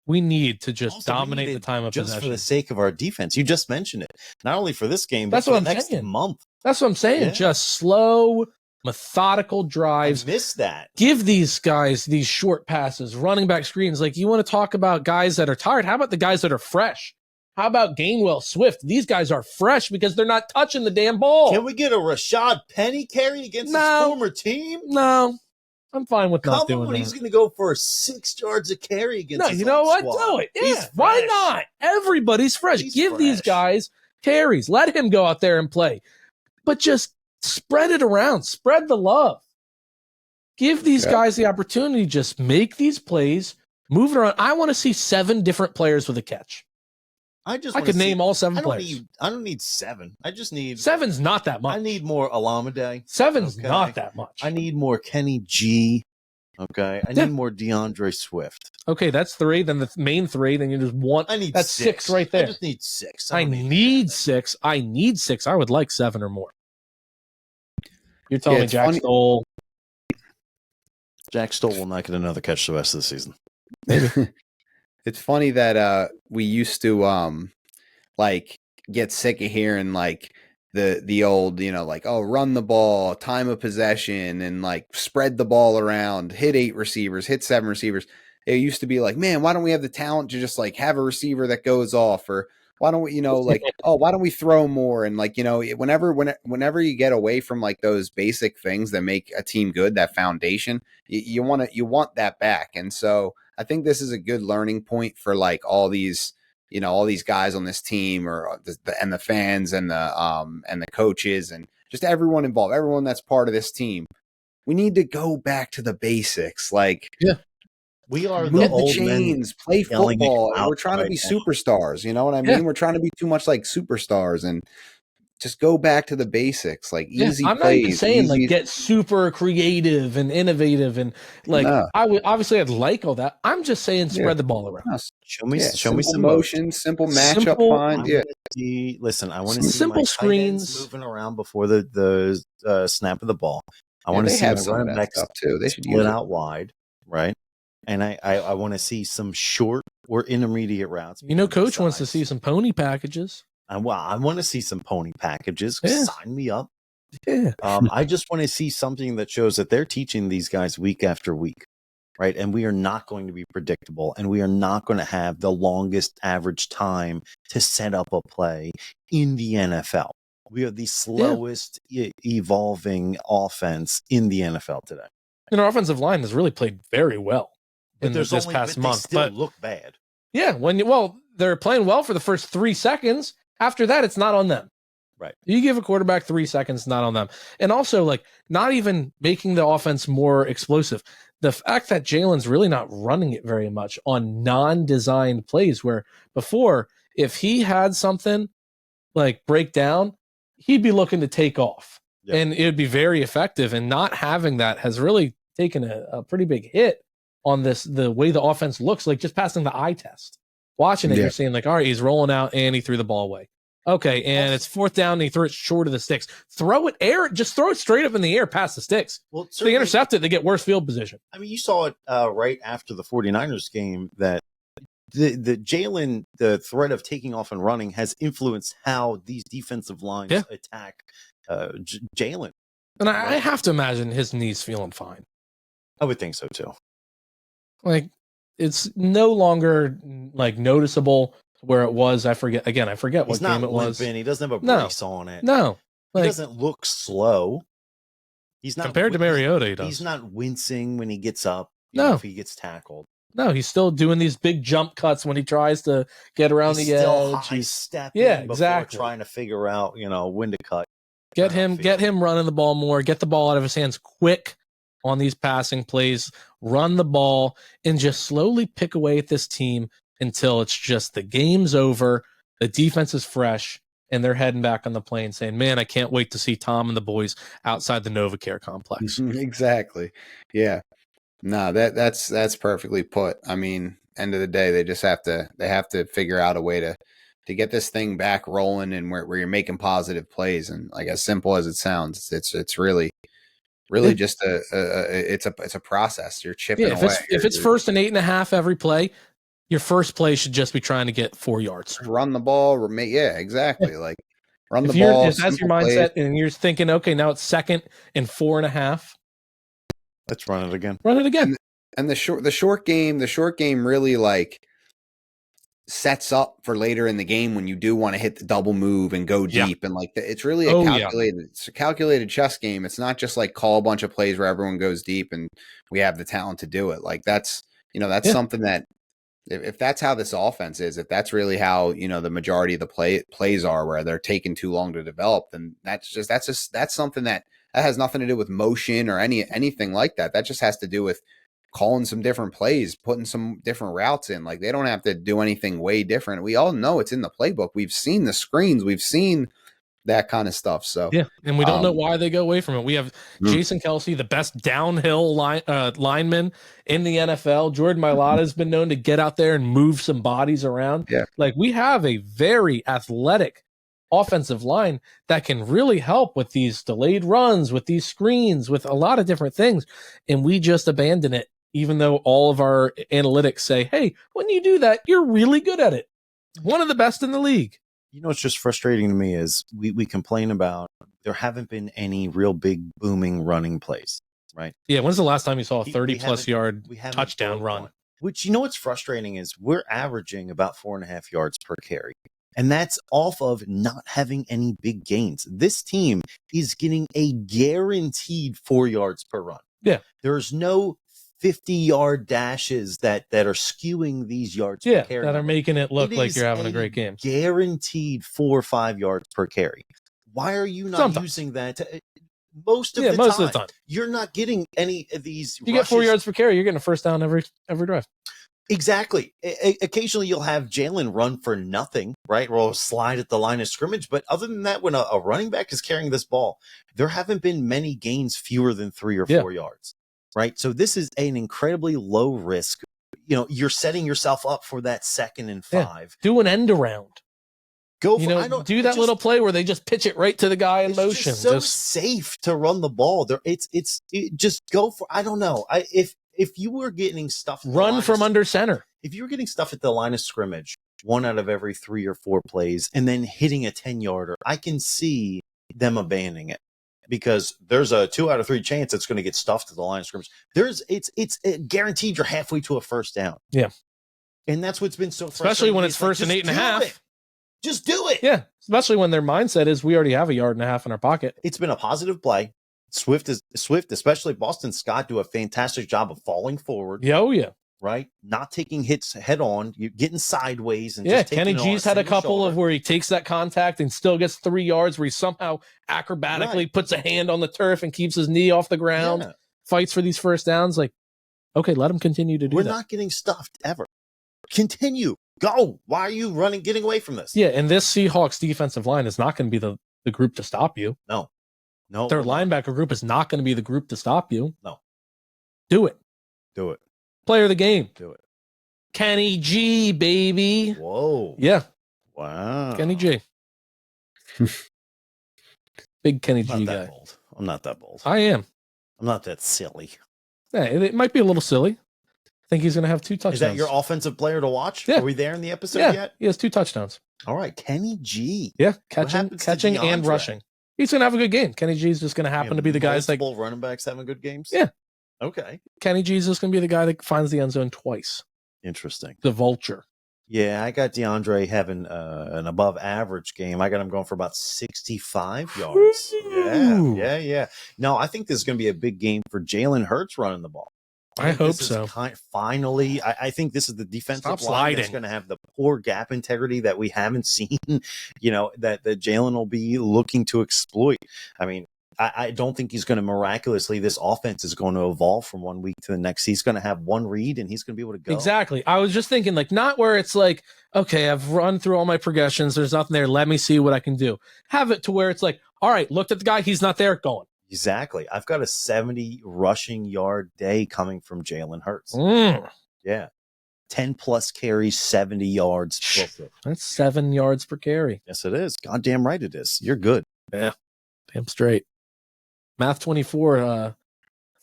We need to just dominate the time of possession. Just for the sake of our defense. You just mentioned it. Not only for this game, but for the next month. That's what I'm saying. Yeah. Just slow, methodical drives. I miss that. Give these guys these short passes, running back screens. Like, you want to talk about guys that are tired? How about the guys that are fresh? How about Gainwell, Swift? These guys are fresh because they're not touching the damn ball. Can we get a Rashad Penny carry against his former team? No. I'm fine with not doing that. He's going to go for 6 yards a carry against his you know what? squad. Do it. Yeah, why not? Everybody's fresh. Give these guys carries. Let him go out there and play. But just spread it around. Spread the love. Give these guys the opportunity. Just make these plays. Move it around. I want to see 7 different players with a catch. I could name all 7 players. I don't need 7. I just need 7's not that much. I need more Alameda. 7's not that much. I need more Kenny G. Okay. I need more DeAndre Swift. Okay, that's 3. Then the main 3. Then you just want. That's 6 right there. I just need 6. I need 6. I need 6. I would like 7 or more. You're telling me Jack Stoll. Jack Stoll will not get another catch the rest of the season. Maybe. It's funny that we used to like get sick of hearing like the old, like, oh, run the ball, time of possession, and like spread the ball around, hit 8 receivers, hit 7 receivers. It used to be like, man, why don't we have the talent to just like have a receiver that goes off, or why don't we, like, oh, why don't we throw more? And like, whenever you get away from like those basic things that make a team good, that foundation, you want that back. And so I think this is a good learning point for like all these guys on this team or and the fans and the coaches and just everyone involved, everyone that's part of this team. We need to go back to the basics. Like, we are move the the old chains, men play football. out We're trying to right be now. superstars. You know what I mean? We're trying to be too much like superstars and just go back to the basics, like easy I'm plays. not even saying like get super creative and innovative and like I'd like all that. I'm just saying spread the ball around. Show me some motion, simple matchup find. Listen, I want to see simple my screens moving around before the snap of the ball. I want to see my running backs stuff too. They should split out wide, right? And I want to see some short or intermediate routes. Coach wants to see some pony packages. I want to see some pony packages. Yeah. Sign me up. Yeah. I just want to see something that shows that they're teaching these guys week after week, right? And we are not going to be predictable, and we are not going to have the longest average time to set up a play in the NFL. We are the slowest evolving offense in the NFL today. And our offensive line has really played very well in this past month. They still look bad. Yeah, they're playing well for the first 3 seconds. After that, it's not on them. Right. You give a quarterback 3 seconds, not on them. And also, like, not even making the offense more explosive. The fact that Jalen's really not running it very much on non-designed plays, where before, if he had something like break down, he'd be looking to take off. Yep. And it would be very effective. And not having that has really taken a pretty big hit on the way the offense looks, like just passing the eye test. Watching it, you're seeing like, all right, he's rolling out and he threw the ball away. Okay, and it's 4th down and he threw it short of the sticks. Just throw it straight up in the air past the sticks. Well, so they intercept it, they get worse field position. I mean, you saw it right after the 49ers game that the Jalen, the threat of taking off and running has influenced how these defensive lines attack Jalen. And I have to imagine his knee's feeling fine. I would think so too. Like, it's no longer like noticeable where it was. I forget what game it was. He doesn't have a brace on it. No. He doesn't look slow. He's not compared to Mariota, he does. He's not wincing when he gets up. If he gets tackled. No, he's still doing these big jump cuts when he tries to get around the edge. He's stepping exactly. Trying to figure out, when to cut. Get him running the ball more, get the ball out of his hands quick on these passing plays, run the ball, and just slowly pick away at this team until it's just the game's over, the defense is fresh, and they're heading back on the plane saying, man, I can't wait to see Tom and the boys outside the NovaCare complex. Exactly. Yeah. No, that's perfectly put. I mean, end of the day, they just have to figure out a way to get this thing back rolling and where you're making positive plays. And like, as simple as it sounds, it's really just it's a process. You're chipping away. If it's 1st and 8.5 every play, your first play should just be trying to get 4 yards. Run the ball. Exactly. Like, run the ball. If that's your mindset and you're thinking, okay, now it's 2nd and 4.5. Let's run it again. And the short game really like sets up for later in the game when you do want to hit the double move and go deep and like it's really it's a calculated chess game. It's not just like call a bunch of plays where everyone goes deep and we have the talent to do it. Like that's something that if that's how this offense is, if that's really how, the majority of the plays are where they're taking too long to develop, then that's something that has nothing to do with motion or anything like that. That just has to do with calling some different plays, putting some different routes in. Like, they don't have to do anything way different. We all know it's in the playbook. We've seen the screens. We've seen that kind of stuff. So and we don't know why they go away from it. We have Jason Kelce, the best downhill lineman in the NFL. Jordan Mailata has been known to get out there and move some bodies around. Like, we have a very athletic offensive line that can really help with these delayed runs, with these screens, with a lot of different things. And we just abandon it, even though all of our analytics say, hey, when you do that, you're really good at it. One of the best in the league. What's just frustrating to me is we complain about there haven't been any real big booming running plays, right? Yeah, when's the last time you saw a 30-plus yard touchdown run? Which, what's frustrating is we're averaging about 4.5 yards per carry. And that's off of not having any big gains. This team is getting a guaranteed 4 yards per run. Yeah. There's no 50-yard dashes that are skewing these yards per carry. That are making it look like you're having a great game. Guaranteed 4 or 5 yards per carry. Why are you not using that? Most of the time, you're not getting any of these. You get 4 yards per carry, you're getting a first down every drive. Exactly. Occasionally, you'll have Jalen run for nothing, right? Or he'll slide at the line of scrimmage. But other than that, when a running back is carrying this ball, there haven't been many gains fewer than 3 or 4 yards, right? So this is an incredibly low risk. You're setting yourself up for that 2nd and 5. Do an end around. Go for do that little play where they just pitch it right to the guy in motion. It's just safe to run the ball. Just go for. I don't know. If you were getting stuff, run from under center. If you were getting stuff at the line of scrimmage, 1 out of every 3 or 4 plays, and then hitting a 10-yarder, I can see them abandoning it because there's a 2 out of 3 chance it's going to get stuffed at the line of scrimmage. It's guaranteed you're halfway to a first down. Yeah, and that's what's been so especially when it's first and 8.5. Just do it. Yeah, especially when their mindset is we already have 1.5 yards in our pocket. It's been a positive play. Swift, especially Boston Scott, do a fantastic job of falling forward. Oh, yeah. Right? Not taking hits head on. You're getting sideways. And Kenny G's had a couple of where he takes that contact and still gets 3 yards where he somehow acrobatically puts a hand on the turf and keeps his knee off the ground, fights for these first downs. Like, okay, let him continue to do that. We're not getting stuffed ever. Continue. Go. Why are you getting away from this? Yeah, and this Seahawks defensive line is not going to be the group to stop you. No. Their linebacker group is not going to be the group to stop you. No. Do it. Do it. Player of the game. Do it. Kenny G, baby. Whoa. Yeah. Wow. Kenny G. Big Kenny G guy. Bold. I'm not that bold. I am. I'm not that silly. Yeah, it might be a little silly. I think he's going to have 2 touchdowns. Is that your offensive player to watch? Yeah. Are we there in the episode yet? He has 2 touchdowns. All right. Kenny G. Yeah. Catching and rushing. He's going to have a good game. Kenny G is just going to happen to be the guys multiple running backs having good games? Yeah. Okay. Kenny G is just going to be the guy that finds the end zone twice. Interesting. The vulture. Yeah, I got DeAndre having an above average game. I got him going for about 65 yards. Yeah. No, I think this is going to be a big game for Jalen Hurts running the ball. I hope so. Finally, I think this is the defensive line that's going to have the poor gap integrity that we haven't seen, that Jalen will be looking to exploit. I mean, I don't think he's going to miraculously, this offense is going to evolve from one week to the next. He's going to have one read and he's going to be able to go. Exactly. I was just thinking, not where it's like, okay, I've run through all my progressions. There's nothing there. Let me see what I can do. Have it to where it's like, all right, looked at the guy. He's not there. Going. Exactly. I've got a 70 rushing yard day coming from Jalen Hurts. Yeah. 10 plus carries, 70 yards. That's 7 yards per carry. Yes, it is. Goddamn right it is. You're good. Yeah. Damn straight. Math 24,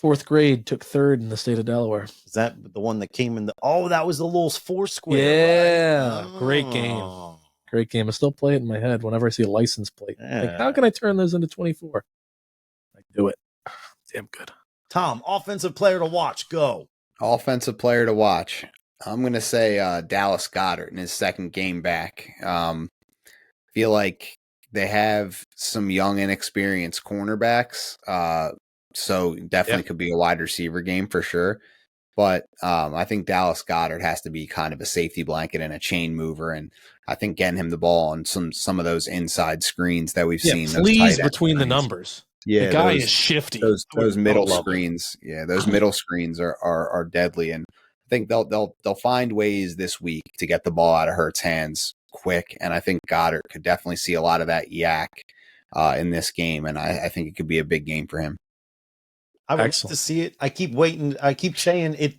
4th grade, took 3rd in the state of Delaware. Is that the one that came in that was the little 4 square? Yeah. Right? Great game. Great game. I still play it in my head whenever I see a license plate. Yeah. Like, how can I turn those into 24? I do it. Damn good. Tom, offensive player to watch. Go. Offensive player to watch. I'm going to say Dallas Goedert in his 2nd game back. Feel like they have some young, inexperienced cornerbacks. So definitely could be a wide receiver game for sure. But I think Dallas Goedert has to be kind of a safety blanket and a chain mover. And I think getting him the ball on some of those inside screens that we've seen. Please between the numbers. Yeah, the guy is shifty. Those middle screens. Yeah, those middle screens are deadly. And I think they'll find ways this week to get the ball out of Hurts' hands quick, and I think Goddard could definitely see a lot of that yak in this game, and I think it could be a big game for him. I would like to see it. I keep waiting. I keep saying it.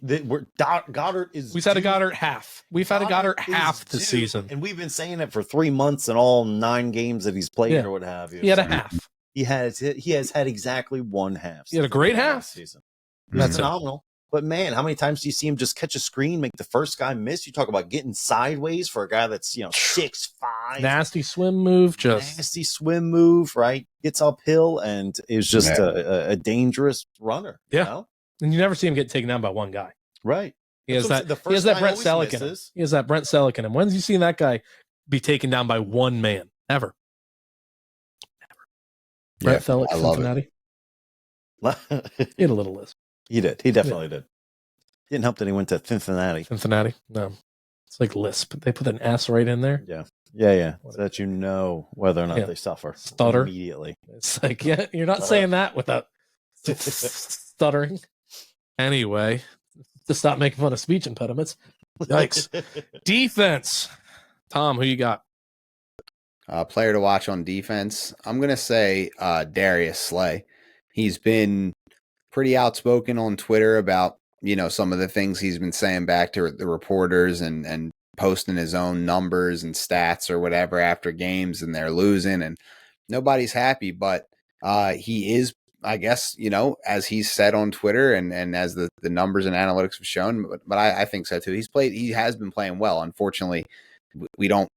Goddard is. We've had a Goddard half. We've had a Goddard half this season, and we've been saying it for 3 months and all 9 games that he's played or what have you. He had a half. He has had exactly 1 half. He had a great half season. That's phenomenal. But man, how many times do you see him just catch a screen, make the first guy miss? You talk about getting sideways for a guy that's 6'5", nasty swim move, nasty swim move, right? Gets uphill and is just a dangerous runner. Yeah, you know? And you never see him get taken down by one guy. Right. He has that Brent Selleck in him. He has that Brent Selleck in him. When's you seen that guy be taken down by one man? Ever. Brent Selleck, Cincinnati. He had a little list. He did. He definitely did. Didn't help that he went to Cincinnati. Cincinnati? No. It's like lisp. They put an S right in there. Yeah. So that you know whether or not they suffer. Stutter. Immediately. It's like, yeah, you're not saying that without stuttering. Anyway, to stop making fun of speech impediments. Yikes. Defense. Tom, who you got? Player to watch on defense. I'm going to say Darius Slay. He's been pretty outspoken on Twitter about, some of the things he's been saying back to the reporters and posting his own numbers and stats or whatever after games, and they're losing and nobody's happy. But he is, I guess, as he's said on Twitter and as the numbers and analytics have shown, but I think so too. He has been playing well. Unfortunately, we don't,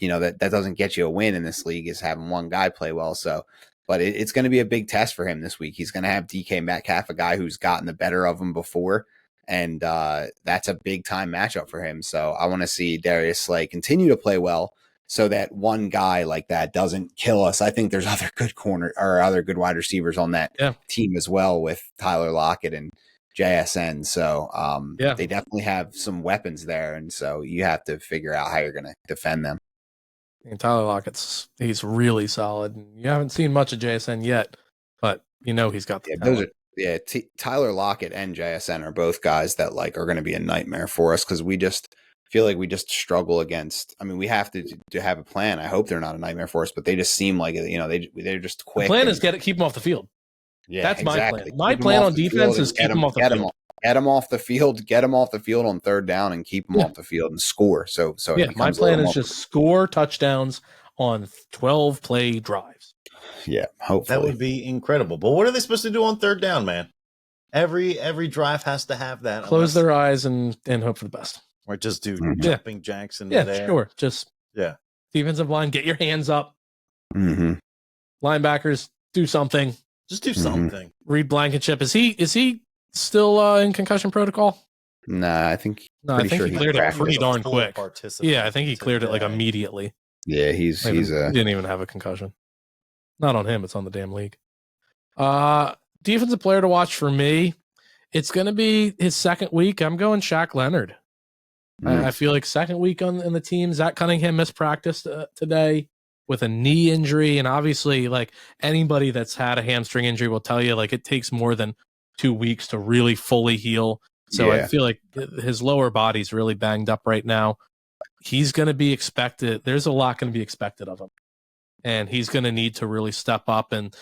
that doesn't get you a win in this league, is having one guy play well. So, but it's going to be a big test for him this week. He's going to have DK Metcalf, a guy who's gotten the better of him before. And that's a big time matchup for him. So I want to see Darius Slay continue to play well so that one guy like that doesn't kill us. I think there's other good other good wide receivers on that team as well, with Tyler Lockett and JSN. So they definitely have some weapons there. And so you have to figure out how you're going to defend them. And Tyler Lockett's, he's really solid. You haven't seen much of JSN yet, but he's got the talent. Tyler Lockett and JSN are both guys that are going to be a nightmare for us, because we just feel like we just struggle against. I mean, we have to have a plan. I hope they're not a nightmare for us, but they just seem like they're just quick. The plan is keep them off the field. Yeah, that's exactly. my plan. My plan on defense is keep them off the field. Get them off the field. Get them off the field on third down and keep them off the field and score. So my plan is just score touchdowns on 12 play drives. Yeah, hopefully that would be incredible. But what are they supposed to do on third down, man? Every drive has to have that. Close their eyes and hope for the best. Or just do jumping jacks in there. Sure. Just defensive line, get your hands up. Mm-hmm. Linebackers, do something. Just do something. Reed Blankenship, is he still in concussion protocol? Nah, I think he cleared it pretty darn quick. Yeah, I think he cleared it immediately. Yeah, he didn't even have a concussion. Not on him, it's on the damn league. Defensive player to watch for me, it's going to be his second week. I'm going Shaq Leonard. I feel like second week in the team. Zach Cunningham missed practice today with a knee injury, and obviously, anybody that's had a hamstring injury will tell you, it takes more than 2 weeks to really fully heal. So I feel like his lower body's really banged up right now. He's going to be expected. There's a lot going to be expected of him. And he's going to need to really step up and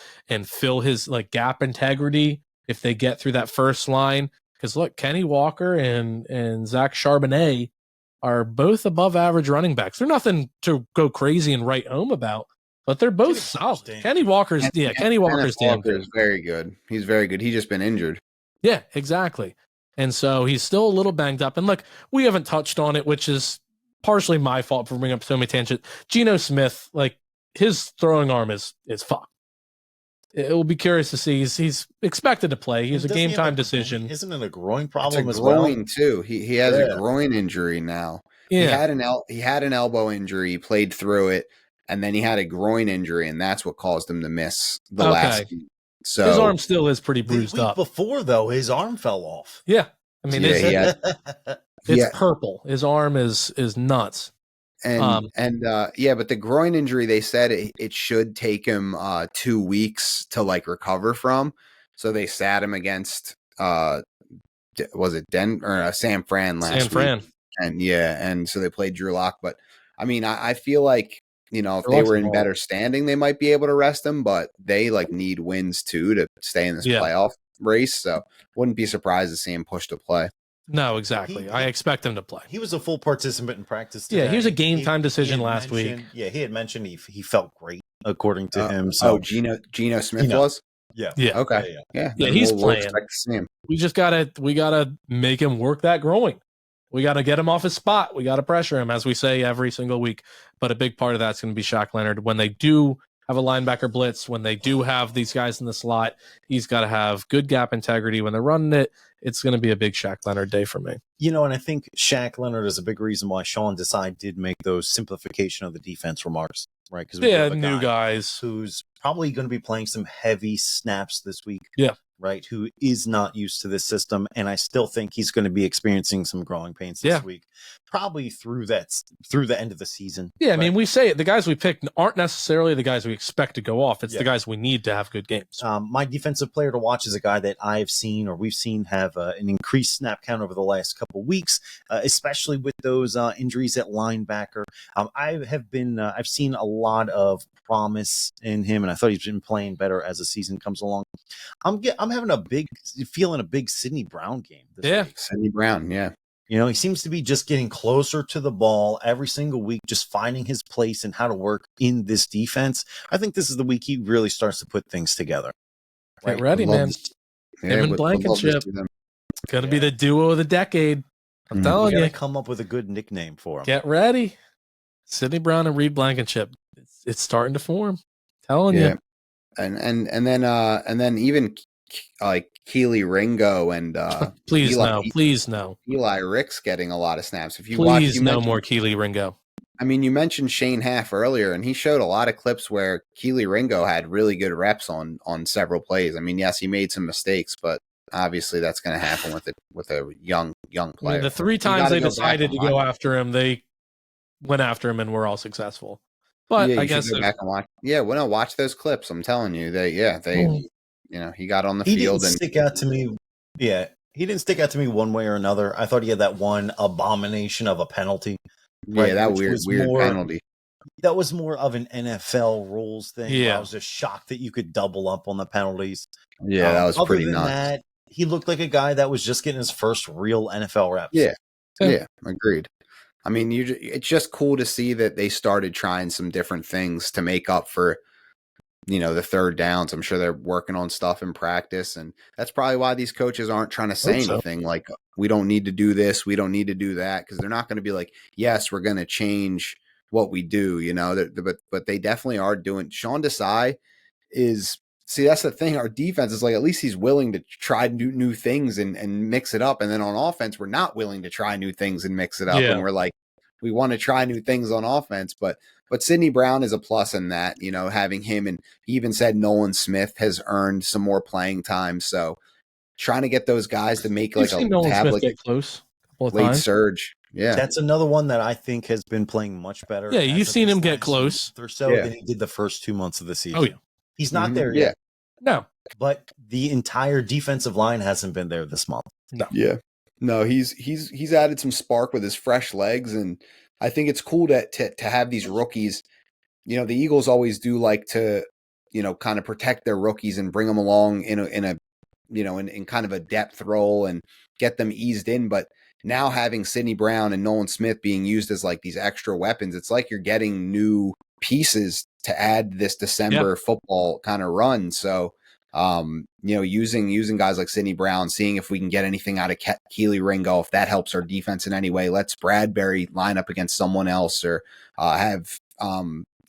fill his gap integrity if they get through that first line. Because look, Kenny Walker and Zach Charbonnet are both above average running backs. They're nothing to go crazy and write home about, but they're both solid. Kenny Walker's damn good. Is very good. He's very good. He's just been injured. Yeah, exactly. And so he's still a little banged up. And look, we haven't touched on it, which is partially my fault for bringing up so many tangents. Geno Smith, his throwing arm is fucked. It will be curious to see. He's expected to play. He's a game time decision. Isn't it a groin problem as well? Groin too. He has a groin injury now. Yeah. He had an elbow injury. He played through it, and then he had a groin injury, and that's what caused him to miss the last game. So his arm still is pretty bruised up. Before though, his arm fell off. Yeah, I mean, it's purple. His arm is nuts. But the groin injury, they said it should take him 2 weeks to recover from. So they sat him against was it Denver or San Fran last week? And so they played Drew Lock. But I mean, I feel like if they were in better standing, they might be able to rest him. But they need wins too to stay in this playoff race. So wouldn't be surprised to see him push to play. No, exactly. I expect him to play. He was a full participant in practice today. Yeah, he was a game time decision last week. Yeah, he had mentioned he felt great according to him. So Geno Smith was? Yeah. Okay. Yeah, he's playing. Expect to see him. We gotta make him work that groin. We gotta get him off his spot. We gotta pressure him, as we say every single week. But a big part of that's going to be Shaq Leonard. When they do have a linebacker blitz, when they do have these guys in the slot, he's got to have good gap integrity. When they're running it, it's going to be a big Shaq Leonard day for me. And I think Shaq Leonard is a big reason why Sean Desai did make those simplification of the defense remarks, right? Because new guys who's probably going to be playing some heavy snaps this week. Yeah. right, who is not used to this system. And I still think he's going to be experiencing some growing pains this week, probably through the end of the season. Yeah, I mean, we say it, the guys we picked aren't necessarily the guys we expect to go off. It's the guys we need to have good games. My defensive player to watch is a guy that I've seen or we've seen have an increased snap count over the last couple of weeks, especially with those injuries at linebacker. I've seen a lot of promise in him, and I thought he's been playing better as the season comes along. I'm feeling a big Sidney Brown game this week. Sidney Brown, You know, he seems to be just getting closer to the ball every single week, just finding his place and how to work in this defense. I think this is the week he really starts to put things together. Get ready, man. Him and Blankenship. It's going to be the duo of the decade. I'm telling you. Come up with a good nickname for him. Get ready. Sidney Brown and Reed Blankenship. It's starting to form. Telling you. And then even like Keely Ringo and please no. Eli Ricks getting a lot of snaps. If you please no more Keely Ringo. I mean, you mentioned Shane Haff earlier, and he showed a lot of clips where Keely Ringo had really good reps on several plays. I mean, yes, he made some mistakes, but obviously that's going to happen with a young player. I mean, the 3 times they decided to go after him, they went after him and were all successful. But I guess go back and watch. Yeah, watch those clips. I'm telling you, he got on the field and stick out to me. Yeah, he didn't stick out to me one way or another. I thought he had that one abomination of a penalty. Right, yeah, that weird penalty. That was more of an NFL rules thing. Yeah, I was just shocked that you could double up on the penalties. Yeah, that was pretty nuts. That, he looked like a guy that was just getting his first real NFL reps. Yeah, agreed. I mean, it's just cool to see that they started trying some different things to make up for, the third downs. I'm sure they're working on stuff in practice, and that's probably why these coaches aren't trying to say anything like, we don't need to do this, we don't need to do that, because they're not going to be like, yes, we're going to change what we do, but they definitely are doing. Sean Desai that's the thing. Our defense is like, at least he's willing to try new things and mix it up. And then on offense, we're not willing to try new things and mix it up. And we're like, we want to try new things on offense, but Sidney Brown is a plus in that, having him, and he even said Nolan Smith has earned some more playing time. So trying to get those guys to make like get close a late times. Surge. Yeah. That's another one that I think has been playing much better. Yeah. You've seen him get close or so than he did the first 2 months of the season. Oh yeah. He's not there yet. No. But the entire defensive line hasn't been there this month. No. Yeah. No, he's added some spark with his fresh legs, and I think it's cool to have these rookies. The Eagles always do like to, kind of protect their rookies and bring them along in kind of a depth role and get them eased in. But now having Sidney Brown and Nolan Smith being used as like these extra weapons, it's like you're getting new pieces to add this December football kind of run. So, using guys like Sidney Brown, seeing if we can get anything out of Keely Ringo, if that helps our defense in any way. Let's Bradbury line up against someone else, or have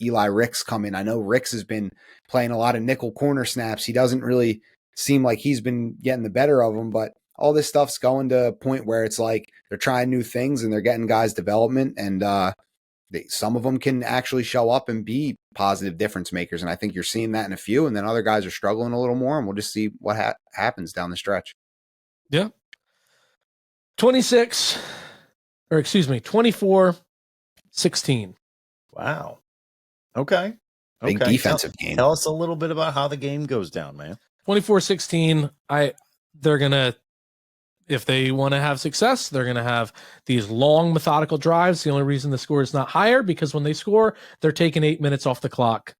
Eli Ricks come in. I know Ricks has been playing a lot of nickel corner snaps. He doesn't really seem like he's been getting the better of them, but all this stuff's going to a point where it's like they're trying new things and they're getting guys development, and some of them can actually show up and be positive difference makers. And I think you're seeing that in a few, and then other guys are struggling a little more, and we'll just see what happens down the stretch. Yeah. 24-16. Wow. Okay. Big defensive game. Tell us a little bit about how the game goes down, man. 24-16. They're going to, if they want to have success, they're going to have these long methodical drives. The only reason the score is not higher, because when they score, they're taking 8 minutes off the clock.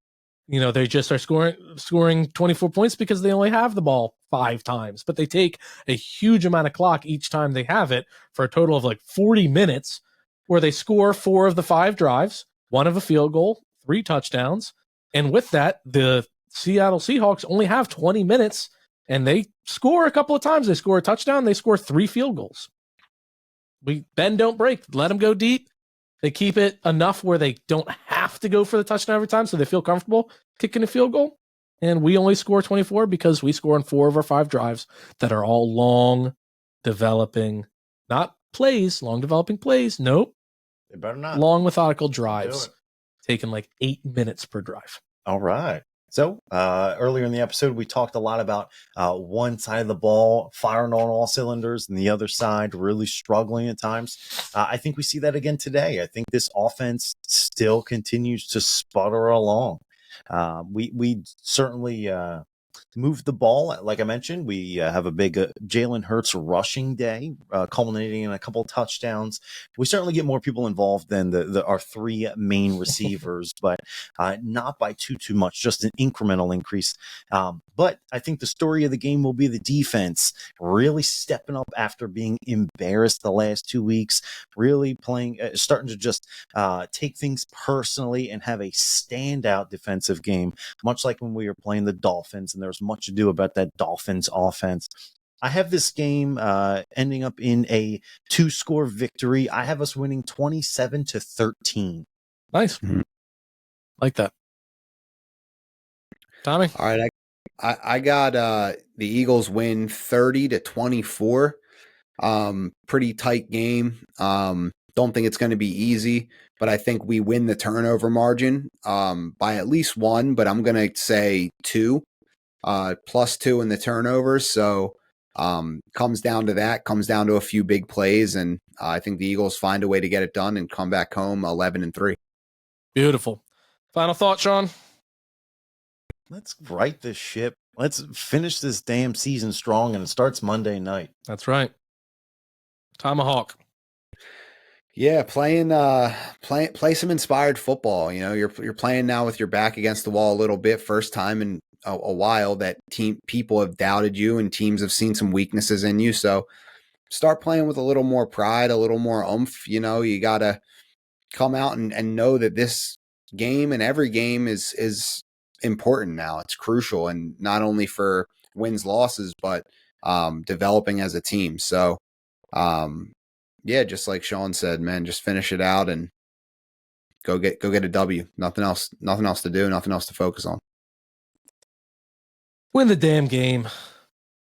They just are scoring 24 points because they only have the ball 5 times, but they take a huge amount of clock each time they have it, for a total of like 40 minutes, where they score 4 of the 5 drives, 1 of a field goal, 3 touchdowns. And with that, the Seattle Seahawks only have 20 minutes, and they score a couple of times. They score a touchdown. They score 3 field goals. We bend, don't break. Let them go deep. They keep it enough where they don't have to go for the touchdown every time, so they feel comfortable kicking a field goal. And we only score 24 because we score on 4 of our 5 drives that are all long developing, not plays, long developing plays. Nope. They better not. Long methodical drives taking like 8 minutes per drive. All right. So earlier in the episode, we talked a lot about one side of the ball firing on all cylinders and the other side really struggling at times. I think we see that again today. I think this offense still continues to sputter along. We certainly move the ball. Like I mentioned, we have a big Jalen Hurts rushing day, culminating in a couple touchdowns. We certainly get more people involved than our three main receivers, but not by too much, just an incremental increase. But I think the story of the game will be the defense really stepping up after being embarrassed the last 2 weeks, really playing, starting to just take things personally and have a standout defensive game, much like when we were playing the Dolphins and there was much ado about that Dolphins offense. I have this game ending up in a 2-score victory. I have us winning 27-13. Nice. Like that. Tommy? All right. I got the Eagles win 30-24. Pretty tight game. Don't think it's going to be easy, but I think we win the turnover margin by at least 1, but I'm going to say 2, +2 in the turnovers. So comes down to that, comes down to a few big plays, and I think the Eagles find a way to get it done and come back home 11-3. Beautiful. Final thought, Sean? Let's right this ship. Let's finish this damn season strong, and it starts Monday night. That's right. Tomahawk. Yeah, play some inspired football. You know, you're playing now with your back against the wall a little bit. First time in a while that people have doubted you and teams have seen some weaknesses in you. So start playing with a little more pride, a little more oomph. You know, you got to come out and know that this game and every game is important now. It's crucial, and not only for wins, losses, but developing as a team. So, yeah, just like Sean said, man, just finish it out and go get a W. Nothing else to do, nothing else to focus on. Win the damn game.